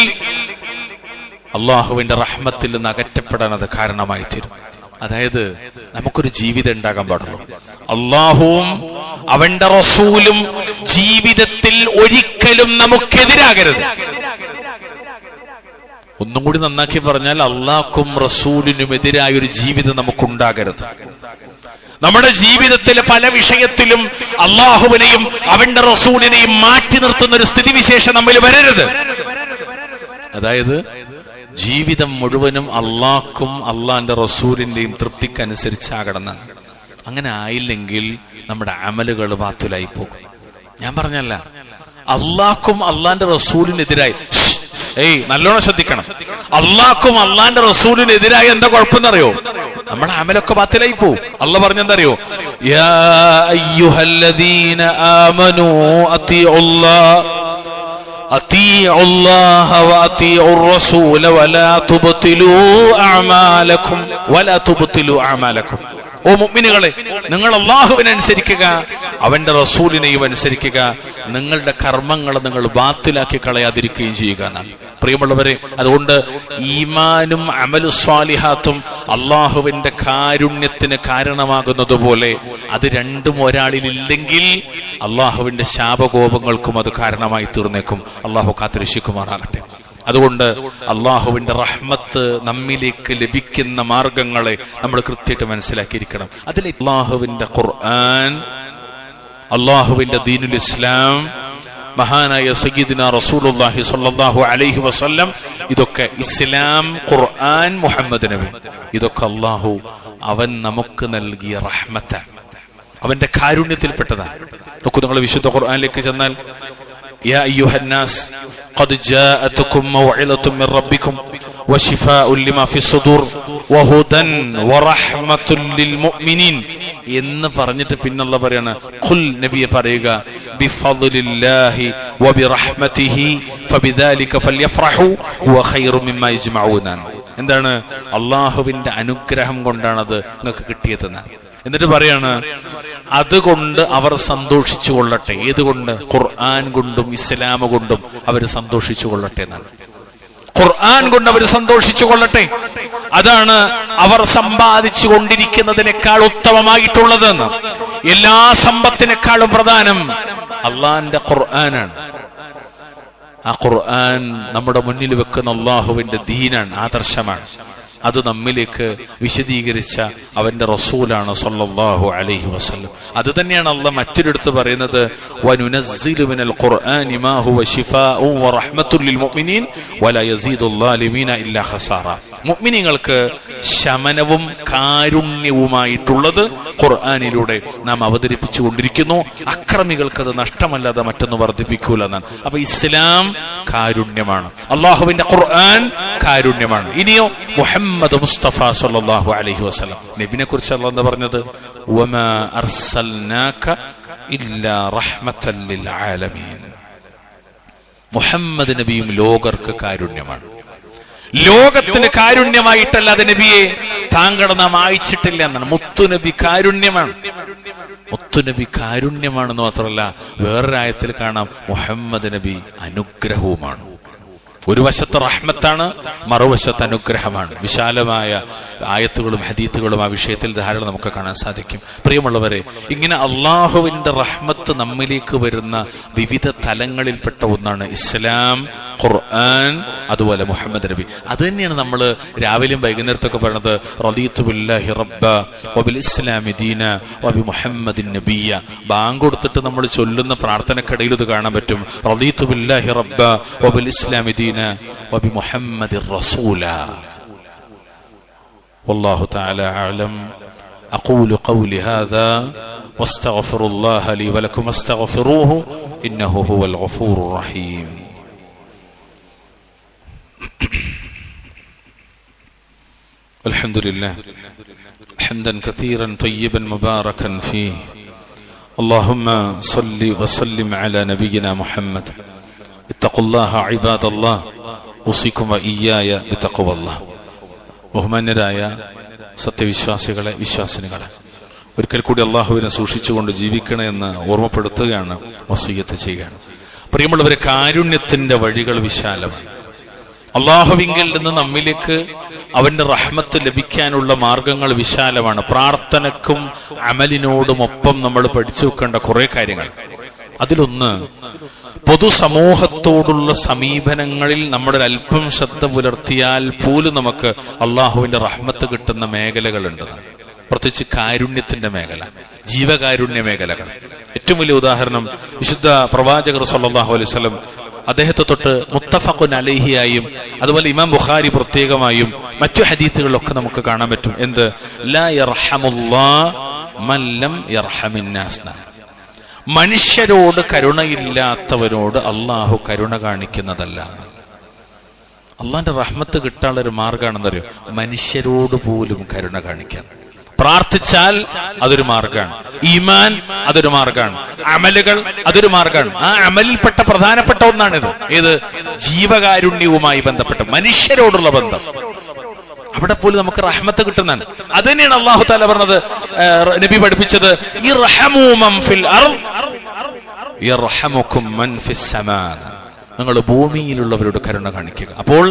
അള്ളാഹുവിന്റെ റഹ്മത്തിൽ നിന്ന് അകറ്റപ്പെടാൻ അത് കാരണമായി തീരും. അതായത് നമുക്കൊരു ജീവിതം ഉണ്ടാകാൻ പാടുള്ളൂ. അള്ളാഹുവും അവന്റെ റസൂലും ജീവിതത്തിൽ ഒരിക്കലും നമുക്കെതിരാകരുത്. ഒന്നും കൂടി നന്നാക്കി പറഞ്ഞാൽ, അള്ളാഹ്ക്കും റസൂലിനും എതിരായ ഒരു ജീവിതം നമുക്കുണ്ടാകരുത്. നമ്മുടെ ജീവിതത്തിലെ പല വിഷയത്തിലും അള്ളാഹുവിനെയും അവന്റെ റസൂലിനെയും മാറ്റി നിർത്തുന്ന ഒരു സ്ഥിതിവിശേഷം നമ്മിൽ വരരുത്. അതായത് ജീവിതം മുഴുവനും അള്ളാഹ്ക്കും അള്ളാന്റെ റസൂലിന്റെയും തൃപ്തിക്കനുസരിച്ചാകണമെന്നാണ്. അങ്ങനെ ആയില്ലെങ്കിൽ നമ്മുടെ അമലുകൾ ബാത്തിലായി പോകും. ഞാൻ പറഞ്ഞല്ല, അള്ളാഹ്ക്കും അള്ളാന്റെ റസൂലിനെതിരായി, നല്ലോണം ശ്രദ്ധിക്കണം, അള്ളാഹ്ക്കും അള്ളാന്റെ റസൂലിനെതിരായി എന്താ കുഴപ്പമെന്നറിയോ? നമ്മുടെ അമലൊക്കെ ബാത്തിലായി പോവും. അള്ളാഹ് പറഞ്ഞെന്തറിയോ? യാ അയ്യുഹല്ലദീന ആമനൂ അത്തിഉല്ലാഹ് أطيعوا الله وأطيعوا الرسول ولا تبطلوا أعمالكم. ഓ മുഅ്മിനുകളെ, നിങ്ങൾ അല്ലാഹുവിനെ അനുസരിക്കുക, അവന്റെ റസൂലിനെയും അനുസരിക്കുക, നിങ്ങളുടെ കർമ്മങ്ങൾ നിങ്ങൾ ബാത്തിലാക്കി കളയാതിരിക്കുകയും ചെയ്യുക എന്നാണ്. പ്രിയമുള്ളവരെ, അതുകൊണ്ട് ഈമാനും അമലു സ്വാലിഹാത്തും അള്ളാഹുവിന്റെ കാരുണ്യത്തിന് കാരണമാകുന്നത് പോലെ അത് രണ്ടും ഒരാളിലില്ലെങ്കിൽ അള്ളാഹുവിന്റെ ശാപകോപങ്ങൾക്കും അത് കാരണമായി തീർന്നേക്കും. അള്ളാഹു കാത്തുരക്ഷിക്കുമാറാകട്ടെ. അതുകൊണ്ട് അള്ളാഹുവിന്റെ റഹ്മത്ത് നമ്മിലേക്ക് ലഭിക്കുന്ന മാർഗങ്ങളെ നമ്മൾ കൃത്യമായിട്ട് മനസ്സിലാക്കിയിരിക്കണം. അതിൽ അള്ളാഹുവിന്റെ ഖുർആൻ, അള്ളാഹുവിന്റെ ദീനുൽ ഇസ്ലാം, മഹാനായ സയ്യിദുനാ റസൂലുള്ളാഹി സ്വല്ലല്ലാഹു അലൈഹി വസല്ലം, ഇതൊക്കെ ഇസ്ലാം, ഖുർആൻ, മുഹമ്മദ് നബി, ഇതൊക്കെ അള്ളാഹു അവൻ നമുക്ക് നൽകിയ റഹ്മത്താണ്, അവന്റെ കാരുണ്യത്തിൽപ്പെട്ടതാണ്. നോക്കൂ, നിങ്ങൾ വിശുദ്ധ ഖുർആനിലേക്ക് ചെന്നാൽ, യാ അയ്യുഹന്നാസ് ഖദ് ജാഅതുകും മൗഇലത്തും മിർ റബ്ബികും വശിഫാഉൻ ലിമാ ഫിസ്സുദൂർ വഹുദൻ വറഹ്മത്തുൽ ലിൽ മുഅ്മിനീൻ എന്ന് പറഞ്ഞിട്ട് പിന്നുള്ള പറയാണ്, ഖുൽ, നബിയെ പറയുക, ബിഫദ്ലില്ലാഹി വബിറഹ്മതിഹി ഫബിദാലിക ഫൽയഫ്റഹു ഹുവ ഖൈറു മിമ്മാ യജ്മഊന. എന്താണ്? അള്ളാഹുവിന്റെ അനുഗ്രഹം കൊണ്ടാണത് നിങ്ങൾക്ക് കിട്ടിയതെന്നാണ്. എന്നിട്ട് പറയാണ്, അതുകൊണ്ട് അവർ സന്തോഷിച്ചു കൊള്ളട്ടെ. ഏതുകൊണ്ട്? ഖുർആൻ കൊണ്ടും ഇസ്ലാം കൊണ്ടും അവർ സന്തോഷിച്ചു കൊള്ളട്ടെ എന്നാണ്. ഖുർആൻ കൊണ്ട് അവർ സന്തോഷിച്ചു കൊള്ളട്ടെ, അതാണ് അവർ സമ്പാദിച്ചു കൊണ്ടിരിക്കുന്നതിനേക്കാൾ ഉത്തമമായിട്ടുള്ളതെന്ന്. എല്ലാ സമ്പത്തിനേക്കാളും പ്രധാനം അള്ളാന്റെ ഖുർആനാണ്. ആ ഖുർആൻ നമ്മുടെ മുന്നിൽ വെക്കുന്ന അള്ളാഹുവിന്റെ ദീനാണ്, ആദർശമാണ്. അത് നമ്മിലേക്ക് വിശദീകരിച്ച അവന്റെ റസൂലാണ് സ്വല്ലല്ലാഹു അലൈഹി വസല്ലം. അത് തന്നെയാണ് അള്ളാഹ് മറ്റൊരിടത്ത് പറയുന്നത്, വനുനസ്സിലു മിനൽ ഖുർആനി മാ ഹുവ ശിഫാഉൻ വറഹ്മത്തുൽ ലിൽ മുഅ്മിനീൻ വലാ യസീദുൽ ളാലിമീന ഇല്ലാ ഖസാറ. മുഅ്മിനീങ്ങൾക്ക് ശമനവും കാരുണ്യവുമായിട്ടുള്ളത് ഖുർആനിലൂടെ നാം അവതരിപ്പിച്ചു കൊണ്ടിരിക്കുന്നു. അക്രമികൾക്ക് അത് നഷ്ടമല്ലാതെ മറ്റൊന്ന് വർദ്ധിപ്പിക്കൂല എന്നാണ്. അപ്പൊ ഇസ്ലാം കാരുണ്യമാണ്, അള്ളാഹുവിന്റെ ഖുർആൻ കാരുണ്യമാണ്. ഇനിയോ മുഹമ്മദ് മുസ്തഫ സല്ലല്ലാഹു അലൈഹി വസല്ലം, നബിനെ കുറിച്ച് അല്ലാഹു എന്താ പറഞ്ഞത്? വമാ അർസൽനാക ഇല്ലാ റഹ്മത്തൻ ലിൽ ആലമീൻ. മുഹമ്മദ് നബിയും ലോകർക്ക് കാരുണ്യമാണ്. ലോകത്തിന് കാരുണ്യമായിട്ടല്ലാതെ നബിയെ താങ്കളെ നാം അയച്ചിട്ടില്ല എന്നാണ്. മുത്തുനബി കാരുണ്യമാണ്, മുത്തുനബി കാരുണ്യമാണെന്ന് മാത്രമല്ല, വേറൊരായത്തിൽ കാണാം മുഹമ്മദ് നബി അനുഗ്രഹവുമാണ്. ഒരു വശത്ത് റഹ്മത്താണ്, മറുവശത്ത് അനുഗ്രഹമാണ്. വിശാലമായ ആയത്തുകളും ഹദീത്തുകളും ആ വിഷയത്തിൽ ധാരാളം നമുക്ക് കാണാൻ സാധിക്കും. പ്രിയമുള്ളവരെ, ഇങ്ങനെ അള്ളാഹുവിന്റെ റഹ്മത്ത് നമ്മിലേക്ക് വരുന്ന വിവിധ തലങ്ങളിൽപ്പെട്ട ഒന്നാണ് ഇസ്ലാം, ഖുർആൻ, അതുപോലെ മുഹമ്മദ് നബി. അത് തന്നെയാണ് നമ്മൾ രാവിലെയും വൈകുന്നേരത്തൊക്കെ പറയുന്നത്, റളീതു ബില്ലാഹി റബ്ബ വബിൽ ഇസ്ലാമി ദീന വബി മുഹമ്മദിൻ നബിയ്യ. ബാങ്ക് കൊടുത്തിട്ട് നമ്മൾ ചൊല്ലുന്ന പ്രാർത്ഥനക്കിടയിൽ ഇത് കാണാൻ പറ്റും, റളീതു ബില്ലാഹി റബ്ബ വബിൽ ഇസ്ലാമി ദീന വബി മുഹമ്മദിർ റസൂല. والله تعالى أعلم. أقول قولي هذا واستغفر الله لي ولكم استغفروه إنه هو الغفور الرحيم. الحمد لله حمدا كثيرا طيبا مباركا فيه. اللهم صل وسلم على نبينا محمد. اتقوا الله عباد الله أوصيكم وإياي بتقوى الله. ബഹുമാന്യരായ സത്യവിശ്വാസികളെ, വിശ്വാസിനികളെ, ഒരിക്കൽ കൂടി അള്ളാഹുവിനെ സൂക്ഷിച്ചുകൊണ്ട് ജീവിക്കണേ എന്ന് ഓർമ്മപ്പെടുത്തുകയാണ്, വസിയ്യത്ത് ചെയ്യുകയാണ്. പ്രിയമുള്ളവരെ, കാരുണ്യത്തിന്റെ വഴികൾ വിശാലമാണ്. അള്ളാഹുവിങ്കിൽ നിന്ന് നമ്മിലേക്ക് അവന്റെ റഹ്മത്ത് ലഭിക്കാനുള്ള മാർഗങ്ങൾ വിശാലമാണ്. പ്രാർത്ഥനക്കും അമലിനോടുമൊപ്പം നമ്മൾ പഠിച്ചു വെക്കേണ്ട കുറെ കാര്യങ്ങൾ. അതിലൊന്ന്, പൊതുസമൂഹത്തോടുള്ള സമീപനങ്ങളിൽ നമ്മുടെ അല്പം ശ്രദ്ധ പുലർത്തിയാൽ പോലും നമുക്ക് അള്ളാഹുവിന്റെ റഹ്മത്ത് കിട്ടുന്ന മേഖലകളുണ്ട്. പ്രത്യേകിച്ച് കാരുണ്യത്തിന്റെ മേഖല, ജീവകാരുണ്യ മേഖലകൾ. ഏറ്റവും വലിയ ഉദാഹരണം വിശുദ്ധ പ്രവാചകർ സല്ലല്ലാഹു അലൈഹി വസല്ലം, അദ്ദേഹത്തെ തൊട്ട് മുത്തഫഖുൻ അലൈഹിയായും അതുപോലെ ഇമാം ബുഖാരി പ്രത്യേകമായും മറ്റു ഹദീസുകളിലൊക്കെ നമുക്ക് കാണാൻ പറ്റും. എന്ത്? ലാ യർഹമുല്ലാഹ് മൻ ലം യർഹമിന്നാസ്. മനുഷ്യരോട് കരുണയില്ലാത്തവരോട് അള്ളാഹു കരുണ കാണിക്കുന്നതല്ല. അള്ളാന്റെ റഹ്മത്ത് കിട്ടാനുള്ള ഒരു മാർഗമാണെന്നറിയോ? മനുഷ്യരോട് പോലും കരുണ കാണിക്കാൻ. പ്രാർത്ഥിച്ചാൽ അതൊരു മാർഗമാണ്, ഈമാൻ അതൊരു മാർഗമാണ്, അമലുകൾ അതൊരു മാർഗമാണ്. ആ അമലിൽപ്പെട്ട പ്രധാനപ്പെട്ട ഒന്നാണിത്. ഏത്? ജീവകാരുണ്യവുമായി ബന്ധപ്പെട്ട മനുഷ്യരോടുള്ള ബന്ധം. അവിടെ പോലും നമുക്ക് റഹ്മത്ത് കിട്ടുന്നതാണ്. അത് തന്നെയാണ് അല്ലാഹു തആല പറഞ്ഞത്, നബി പഠിപ്പിച്ചത്, ഇർഹമൂ മൻ ഫിൽ അർദ് യർഹമുകും മൻ ഫിസ് സമാ. നിങ്ങൾ ഭൂമിയിലുള്ളവരോട് കരുണ കാണിക്കുക. അപ്പോൾ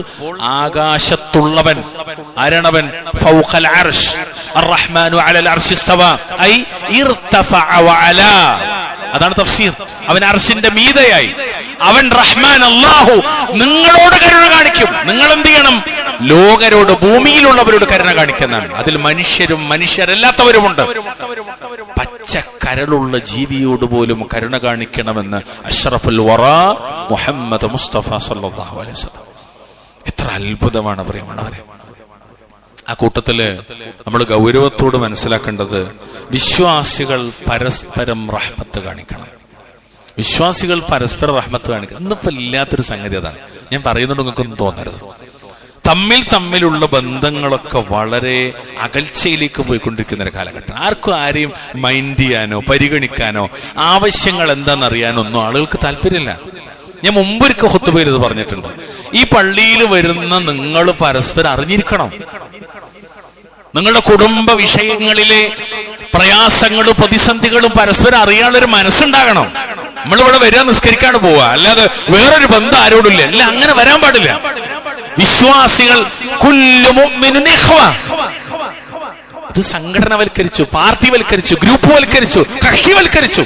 ആകാശത്തുള്ളവൻ ആരാണവൻ? ഫൗഖൽ അർശ് അർറഹ്മാനു അലൽ അർശി ഇസ്തവാ ഐ ഇർതഫഅ വഅലാ. അതാണ് തഫ്സീർ. അവൻ അർശിന്റെ മീതയായി. അവൻ റഹ്മാൻ അല്ലാഹു നിങ്ങളോട് കരുണ കാണിക്കും. നിങ്ങൾ എന്ത് ചെയ്യണം? ലോകരോട്, ഭൂമിയിലുള്ളവരോട് കരുണ കാണിക്കുന്നതാണ്. അതിൽ മനുഷ്യരും മനുഷ്യരല്ലാത്തവരുമുണ്ട്. പച്ചക്കരളുള്ള ജീവിയോട് പോലും കരുണ കാണിക്കണമെന്ന് അഷ്റഫുൽ വറാ മുഹമ്മദ് മുസ്തഫ സല്ലല്ലാഹു അലൈഹി വസല്ലം. എത്ര അത്ഭുതമാണ് പ്രിയമുള്ളവരെ. ആ കൂട്ടത്തില് നമ്മൾ ഗൗരവത്തോട് മനസ്സിലാക്കേണ്ടത്, വിശ്വാസികൾ പരസ്പരം റഹ്മത്ത് കാണിക്കണം. വിശ്വാസികൾ പരസ്പരം റഹ്മത്ത് കാണിക്കണം. ഇന്നിപ്പോ ഇല്ലാത്തൊരു സംഗതി അതാണ്. ഞാൻ പറയുന്നുണ്ട്, നിങ്ങൾക്കൊന്നും തോന്നരുത്. തമ്മിലുള്ള ബന്ധങ്ങളൊക്കെ വളരെ അകൽച്ചയിലേക്ക് പോയിക്കൊണ്ടിരിക്കുന്ന ഒരു കാലഘട്ടം. ആർക്കും ആരെയും മൈൻഡ് ചെയ്യാനോ പരിഗണിക്കാനോ ആവശ്യങ്ങൾ എന്താണെന്നറിയാനോ ഒന്നും ആളുകൾക്ക് താല്പര്യമില്ല. ഞാൻ മുമ്പൊരിക്കൽ ഖുത്ബയിൽ ഇത് പറഞ്ഞിട്ടുണ്ട്. ഈ പള്ളിയിൽ വരുന്ന നിങ്ങൾ പരസ്പരം അറിഞ്ഞിരിക്കണം. നിങ്ങളുടെ കുടുംബ വിഷയങ്ങളിലെ പ്രയാസങ്ങളും പ്രതിസന്ധികളും പരസ്പരം അറിയാനുള്ളൊരു മനസ്സുണ്ടാകണം. നമ്മളിവിടെ വരിക, നിസ്കരിക്കാണ്ട് പോവുക, അല്ലാതെ വേറൊരു ബന്ധം ആരോടില്ല. അല്ല, അങ്ങനെ വരാൻ പാടില്ല. വിശ്വാസികൾ കുല്ലു മുഅ്മിനിൻ ഇഖ്വ. ഇത് സംഘടനവൽക്കരിച്ചു, പാർട്ടിവൽക്കരിച്ചു, ഗ്രൂപ്പുവൽക്കരിച്ചു, കക്ഷിവൽക്കരിച്ചു.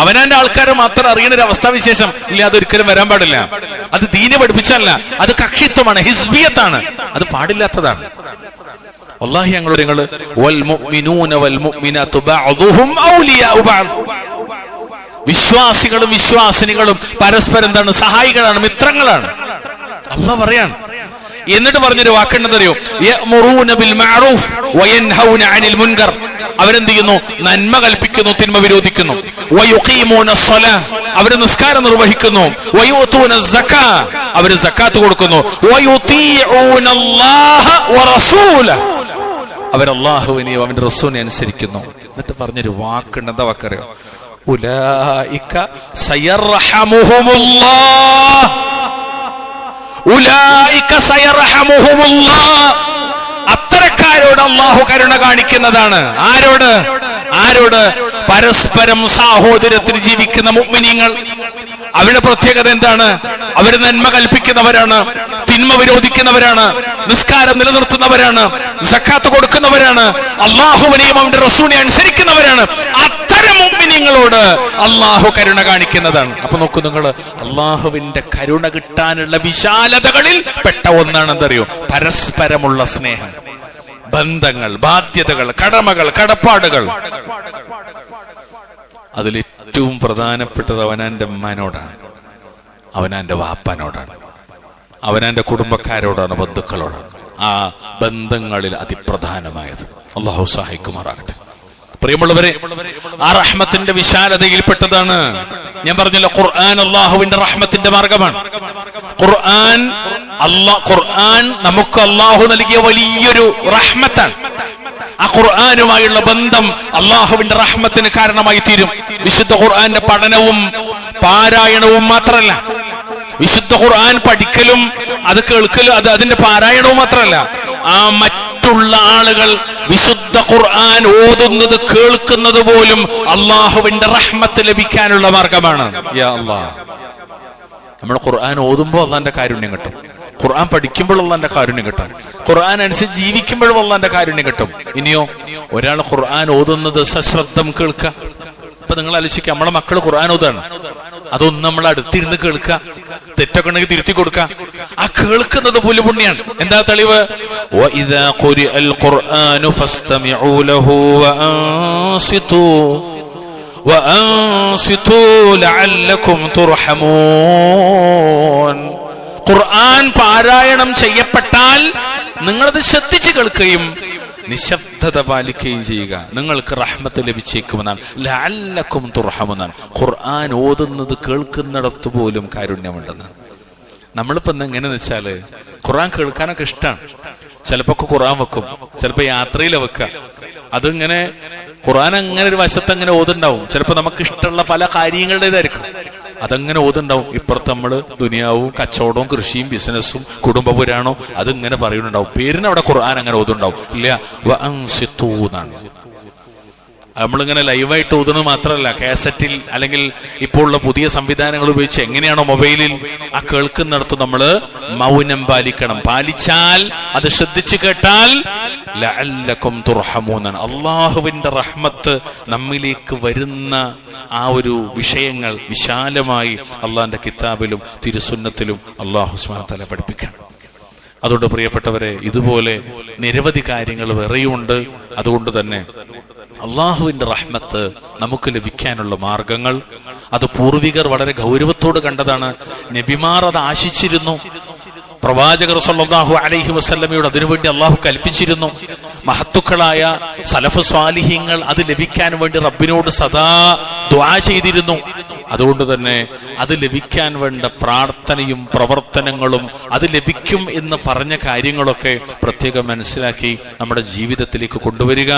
അവനാന്റെ ആൾക്കാരെ മാത്രം അറിയുന്ന ഒരു അവസ്ഥാവിശേഷം ഇല്ല. അതൊരിക്കലും വരാൻ പാടില്ല. അത് ദീനെ പഠിപ്പിച്ചല്ല, അത് കക്ഷിത്വമാണ്, ഹിസ്ബിയത്താണ്. അത് പാടില്ലാത്തതാണ്. വല്ലാഹി ഞങ്ങള് വൽ മുഅ്മിനൂന വൽ മുഅ്മിനാതു ബഅദുഹും ഔലിയാഉ ബഅദ്. വിശ്വാസികളും വിശ്വാസിനികളും പരസ്പരം എന്താണ്? സഹായികളാണ്, മിത്രങ്ങളാണ്. അല്ലാഹ് പറയാണ്. എന്നിട്ട് പറഞ്ഞൊരു വാക്കുണ്ടെന്നറിയോ? യഅ്മുറൂന ബിൽ മഅറൂഫ് വയൻഹൗന അനിൽ മുൻകർ. അവരെന്ത് ചെയ്യുന്നു? നന്മ കൽപ്പിക്കുന്നു, തിന്മ വിരോധിക്കുന്നു. വയുഖീമൂന സ്വലാഹ്, അവർ നിസ്കാരം നിർവഹിക്കുന്നു. വയുതൂന സക്കാ, അവർ സക്കാത്ത് കൊടുക്കുന്നു. വയുതീഊന അല്ലാഹ വറസൂലഹു, അവർ അല്ലാഹുവിനെയും അവന്റെ റസൂലിനെ അനുസരിക്കുന്നു. എന്നിട്ട് പറഞ്ഞൊരു വാക്കുണ്ട്. എന്താ വാക്കറിയോ? ഉലൈക സയർഹമുഹുമുല്ലാഹ്, ഉലൈക സയർഹമുഹുമുല്ലാഹ്. അത്തരക്കാരോട് അല്ലാഹു കരുണ കാണിക്കുന്നതാണ്. ആരോട്? പരസ്പരം സാഹോദര്യത്തിൽ ജീവിക്കുന്ന മുഅ്മിനീങ്ങൾ. അവരുടെ പ്രത്യേകത എന്താണ്? അവർ നന്മ കൽപ്പിക്കുന്നവരാണ്, തിന്മ വിരോധിക്കുന്നവരാണ്, നിസ്കാരം നിലനിർത്തുന്നവരാണ്, സക്കാത്ത് കൊടുക്കുന്നവരാണ്, അല്ലാഹുവിനെയും അവന്റെ റസൂലിനെ അനുസരിക്കുന്നവരാണ്. അത്തരം മുഅ്മിനീങ്ങളോട് അല്ലാഹു കരുണ കാണിക്കുന്നതാണ്. അപ്പൊ നോക്കൂ നിങ്ങൾ, അല്ലാഹുവിന്റെ കരുണ കിട്ടാനുള്ള വിശാലതകളിൽ പെട്ട ഒന്നാണ് എന്തറിയോ? പരസ്പരമുള്ള സ്നേഹം, ബന്ധങ്ങൾ, ബാധ്യതകൾ, കടമകൾ, കടപ്പാടുകൾ. അതിലേറ്റവും പ്രധാനപ്പെട്ടത് അവനാന്റെ അമ്മാനോടാണ്, അവനാന്റെ വാപ്പാനോടാണ്, അവനാന്റെ കുടുംബക്കാരോടാണ്, ബന്ധുക്കളോടാണ്. ആ ബന്ധങ്ങളിൽ അതിപ്രധാനമായത്. അല്ലാഹു സഹായിക്കുമാറാകട്ടെ. പ്രിയമുള്ളവരെ, ആ റഹ്മത്തിന്റെ വിശാലതയിൽപ്പെട്ടതാണ് ഞാൻ പറഞ്ഞല്ലോ, ഖുർആൻ അള്ളാഹുവിന്റെ റഹ്മത്തിന്റെ മാർഗമാണ്. ഖുർആൻ നമുക്ക് അള്ളാഹു നൽകിയ വലിയൊരു റഹ്മത്താണ്. ആ ഖുർആനുമായുള്ള ബന്ധം അള്ളാഹുവിന്റെ റഹ്മത്തിന് കാരണമായി തീരും. വിശുദ്ധ ഖുർആന്റെ പഠനവും പാരായണവും മാത്രമല്ല, വിശുദ്ധ ഖുർആൻ പഠിക്കലും അത് കേൾക്കലും അതിന്റെ പാരായണവും മാത്രമല്ല, ആ മറ്റുള്ള ആളുകൾ വിശുദ്ധ ഖുർആൻ ഓതുന്നത് കേൾക്കുന്നത് പോലും അള്ളാഹുവിന്റെ റഹ്മത്ത് ലഭിക്കാനുള്ള മാർഗമാണ്. യാ അല്ലാഹ്, നമ്മൾ ഖുർആൻ ഓതുമ്പോൾ അള്ളാന്റെ കാരുണ്യം കിട്ടും, ഖുർആൻ പഠിക്കുമ്പോൾ അള്ളാന്റെ കാരുണ്യം കിട്ടും, ഖുർആൻ അനുസരിച്ച് ജീവിക്കുമ്പോഴും അള്ളാന്റെ കാരുണ്യം കിട്ടും. ഇനിയോ ഒരാൾ ഖുർആൻ ഓതുന്നത് സശ്രദ്ധം കേൾക്കുക. ഇപ്പൊ നിങ്ങൾ ആലോചിക്കുക, നമ്മളെ മക്കൾ ഖുർആൻ ഓതാണ്, അതൊന്നും നമ്മൾ അടുത്തിരുന്ന് കേൾക്കുക, തെറ്റൊക്കെ ഉണ്ടെങ്കിൽ തിരുത്തി കൊടുക്കുക. ആ കേൾക്കുന്നത് പോലും പുണ്യാണ്. എന്താ തെളിവ്? വഇദാ ഖുരിഅൽ ഖുർആനു ഫസ്തമിഉ ലഹു വഅൻസിതു ലഅല്ലകും തുർഹമൂൻ. ഖുർആൻ പാരായണം ചെയ്യപ്പെട്ടാൽ നിങ്ങളത് ശ്രദ്ധിച്ച് കേൾക്കുകയും നിശബ്ദത പാലിക്കുകയും ചെയ്യുക, നിങ്ങൾക്ക് റഹ്മത്ത് ലഭിച്ചേക്കുമെന്നാണ്. ലഅല്ലകും തുർഹമൂനാണ്. ഖുർആൻ ഓതുന്നത് കേൾക്കുന്നിടത്ത് പോലും കാരുണ്യമുണ്ടെന്നാണ്. നമ്മളിപ്പോ എങ്ങനെയെന്ന് വെച്ചാല് ഖുർആൻ കേൾക്കാനൊക്കെ ഇഷ്ടമാണ്. ചിലപ്പോ ഖുർആൻ വെക്കും, ചിലപ്പോ യാത്രയിലെ വെക്കുക. അതിങ്ങനെ ഖുർആൻ അങ്ങനെ ഒരു വശത്ത് അങ്ങനെ ഓതുണ്ടാവും. ചിലപ്പോ നമുക്ക് ഇഷ്ടമുള്ള പല കാര്യങ്ങളുടേതായിരിക്കും, അതങ്ങനെ ഓതുണ്ടാവും. ഇപ്പുറത്ത് നമ്മള് ദുനിയാവും കച്ചവടവും കൃഷിയും ബിസിനസ്സും കുടുംബപുരാണവും അതിങ്ങനെ പറയുന്നുണ്ടാവും. പേരിന് അവിടെ ഖുർആൻ അങ്ങനെ ഓതുണ്ടാവും. ഇല്ല, വഅൻസിതൂന്നാണ്. നമ്മളിങ്ങനെ ലൈവായിട്ട് ഓതുന്നത് മാത്രമല്ല, കാസറ്റിൽ അല്ലെങ്കിൽ ഇപ്പോൾ ഉള്ള പുതിയ സംവിധാനങ്ങൾ ഉപയോഗിച്ച് എങ്ങനെയാണോ മൊബൈലിൽ ആ കേൾക്കുന്നിടത്ത് നമ്മൾ മൗനം പാലിക്കണം. പാലിച്ചാൽ, അത് ശ്രദ്ധിച്ചു കേട്ടാൽ ലഅല്ലകും തുർഹമൂനാണ്. അള്ളാഹുവിന്റെ റഹ്മത്ത് നമ്മിലേക്ക് വരുന്ന ആ ഒരു വിഷയങ്ങൾ വിശാലമായി അള്ളാഹിന്റെ കിതാബിലും തിരുസുന്നത്തിലും അള്ളാഹു സുബ്ഹാനഹു വ തആല പഠിപ്പിക്കണം. അതുകൊണ്ട് പ്രിയപ്പെട്ടവരെ, ഇതുപോലെ നിരവധി കാര്യങ്ങൾ വേറെയുണ്ട്. അതുകൊണ്ട് തന്നെ അള്ളാഹുവിന്റെ റഹ്മത്ത് നമുക്ക് ലഭിക്കാനുള്ള മാർഗങ്ങൾ അത് പൂർവികർ വളരെ ഗൗരവത്തോട് കണ്ടതാണ്. നബിമാർ അത് ആശിച്ചിരുന്നു. പ്രവാചകർ സല്ലല്ലാഹു അലൈഹി വസല്ലമയോട് അതിനുവേണ്ടി അള്ളാഹു കൽപ്പിച്ചിരുന്നു. മഹത്തുക്കളായ സലഫ് സ്വാലിഹീങ്ങൾ അത് ലഭിക്കാൻ വേണ്ടി റബ്ബിനോട് സദാ ദുആ ചെയ്തിരുന്നു. അതുകൊണ്ട് തന്നെ അത് ലഭിക്കാൻ വേണ്ട പ്രാർത്ഥനയും പ്രവർത്തനങ്ങളും അത് ലഭിക്കും എന്ന് പറഞ്ഞ കാര്യങ്ങളൊക്കെ പ്രത്യേകം മനസ്സിലാക്കി നമ്മുടെ ജീവിതത്തിലേക്ക് കൊണ്ടുവരിക.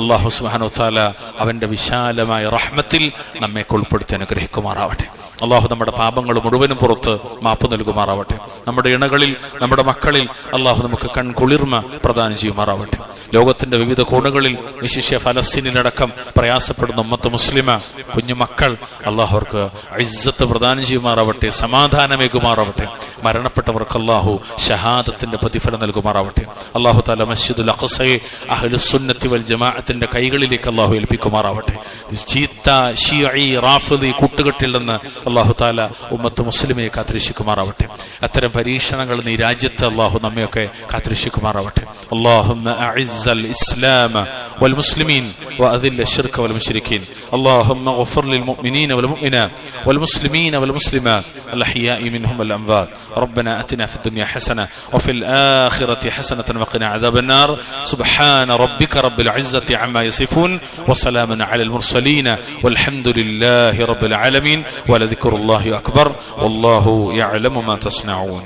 അല്ലാഹു സുബ്ഹാനഹു വ തആല അവന്റെ വിശാലമായ റഹ്മത്തിൽ നമ്മെ ഉൾപ്പെടുത്തി അനുഗ്രഹിക്കുമാറാവട്ടെ. അള്ളാഹു നമ്മുടെ പാപങ്ങൾ മുഴുവനും പുറത്ത് മാപ്പ് നൽകുമാറാവട്ടെ. നമ്മുടെ ഇണകളിൽ, നമ്മുടെ മക്കളിൽ അള്ളാഹു നമുക്ക് കൺകുളിർമ പ്രദാനം ചെയ്യുമാറാവട്ടെ. ലോകത്തിന്റെ വിവിധ കോണുകളിൽ, വിശേഷ്യ ഫലസ്തീനിലടക്കം പ്രയാസപ്പെടുന്ന ഉമ്മത്ത് മുസ്ലിമ കുഞ്ഞു മക്കൾ അള്ളാഹു അവർക്ക് ഇസ്സത്ത് പ്രദാനം ചെയ്യുമാറാവട്ടെ, സമാധാനമേകുമാറാവട്ടെ. മരണപ്പെട്ടവർക്ക് അള്ളാഹു ഷഹാദത്തിന്റെ പ്രതിഫലം നൽകുമാറാവട്ടെ. അള്ളാഹു തആല മസ്ജിദുൽ അഖ്സയെ അഹ്ലുസുന്നത്തി വൽ ജമാഅത്തിന്റെ കൈകളിലേക്ക് അള്ളാഹു ഏൽപ്പിക്കുമാറാവട്ടെ. ചീത്ത ശിഈ റാഫിദി കൂട്ടുകെട്ടിൽ നിന്ന് അള്ളാഹു തആല ഉമ്മത്ത് മുസ്ലിമയെ കാത്തുരക്ഷിക്കുമാറാവട്ടെ. അത്തരം പരീക്ഷണങ്ങൾ ഈ രാജ്യത്ത് അള്ളാഹു നമ്മയൊക്കെ കാത്തുരക്ഷിക്കുമാറാവട്ടെ. അല്ലാഹുമ്മ അഇസ്സൽ ഇസ്ലാമ വൽ മുസ്ലിമീൻ വഅദില്ല الشرك والمشركين اللهم اغفر للمؤمنين والمؤمنات والمسلمين والمسلمات الأحياء منهم والأموات ربنا آتنا في الدنيا حسنة وفي الآخرة حسنة وقنا عذاب النار سبحان ربك رب العزة عما يصفون وسلام على المرسلين والحمد لله رب العالمين ولذكر الله أكبر والله يعلم ما تصنعون.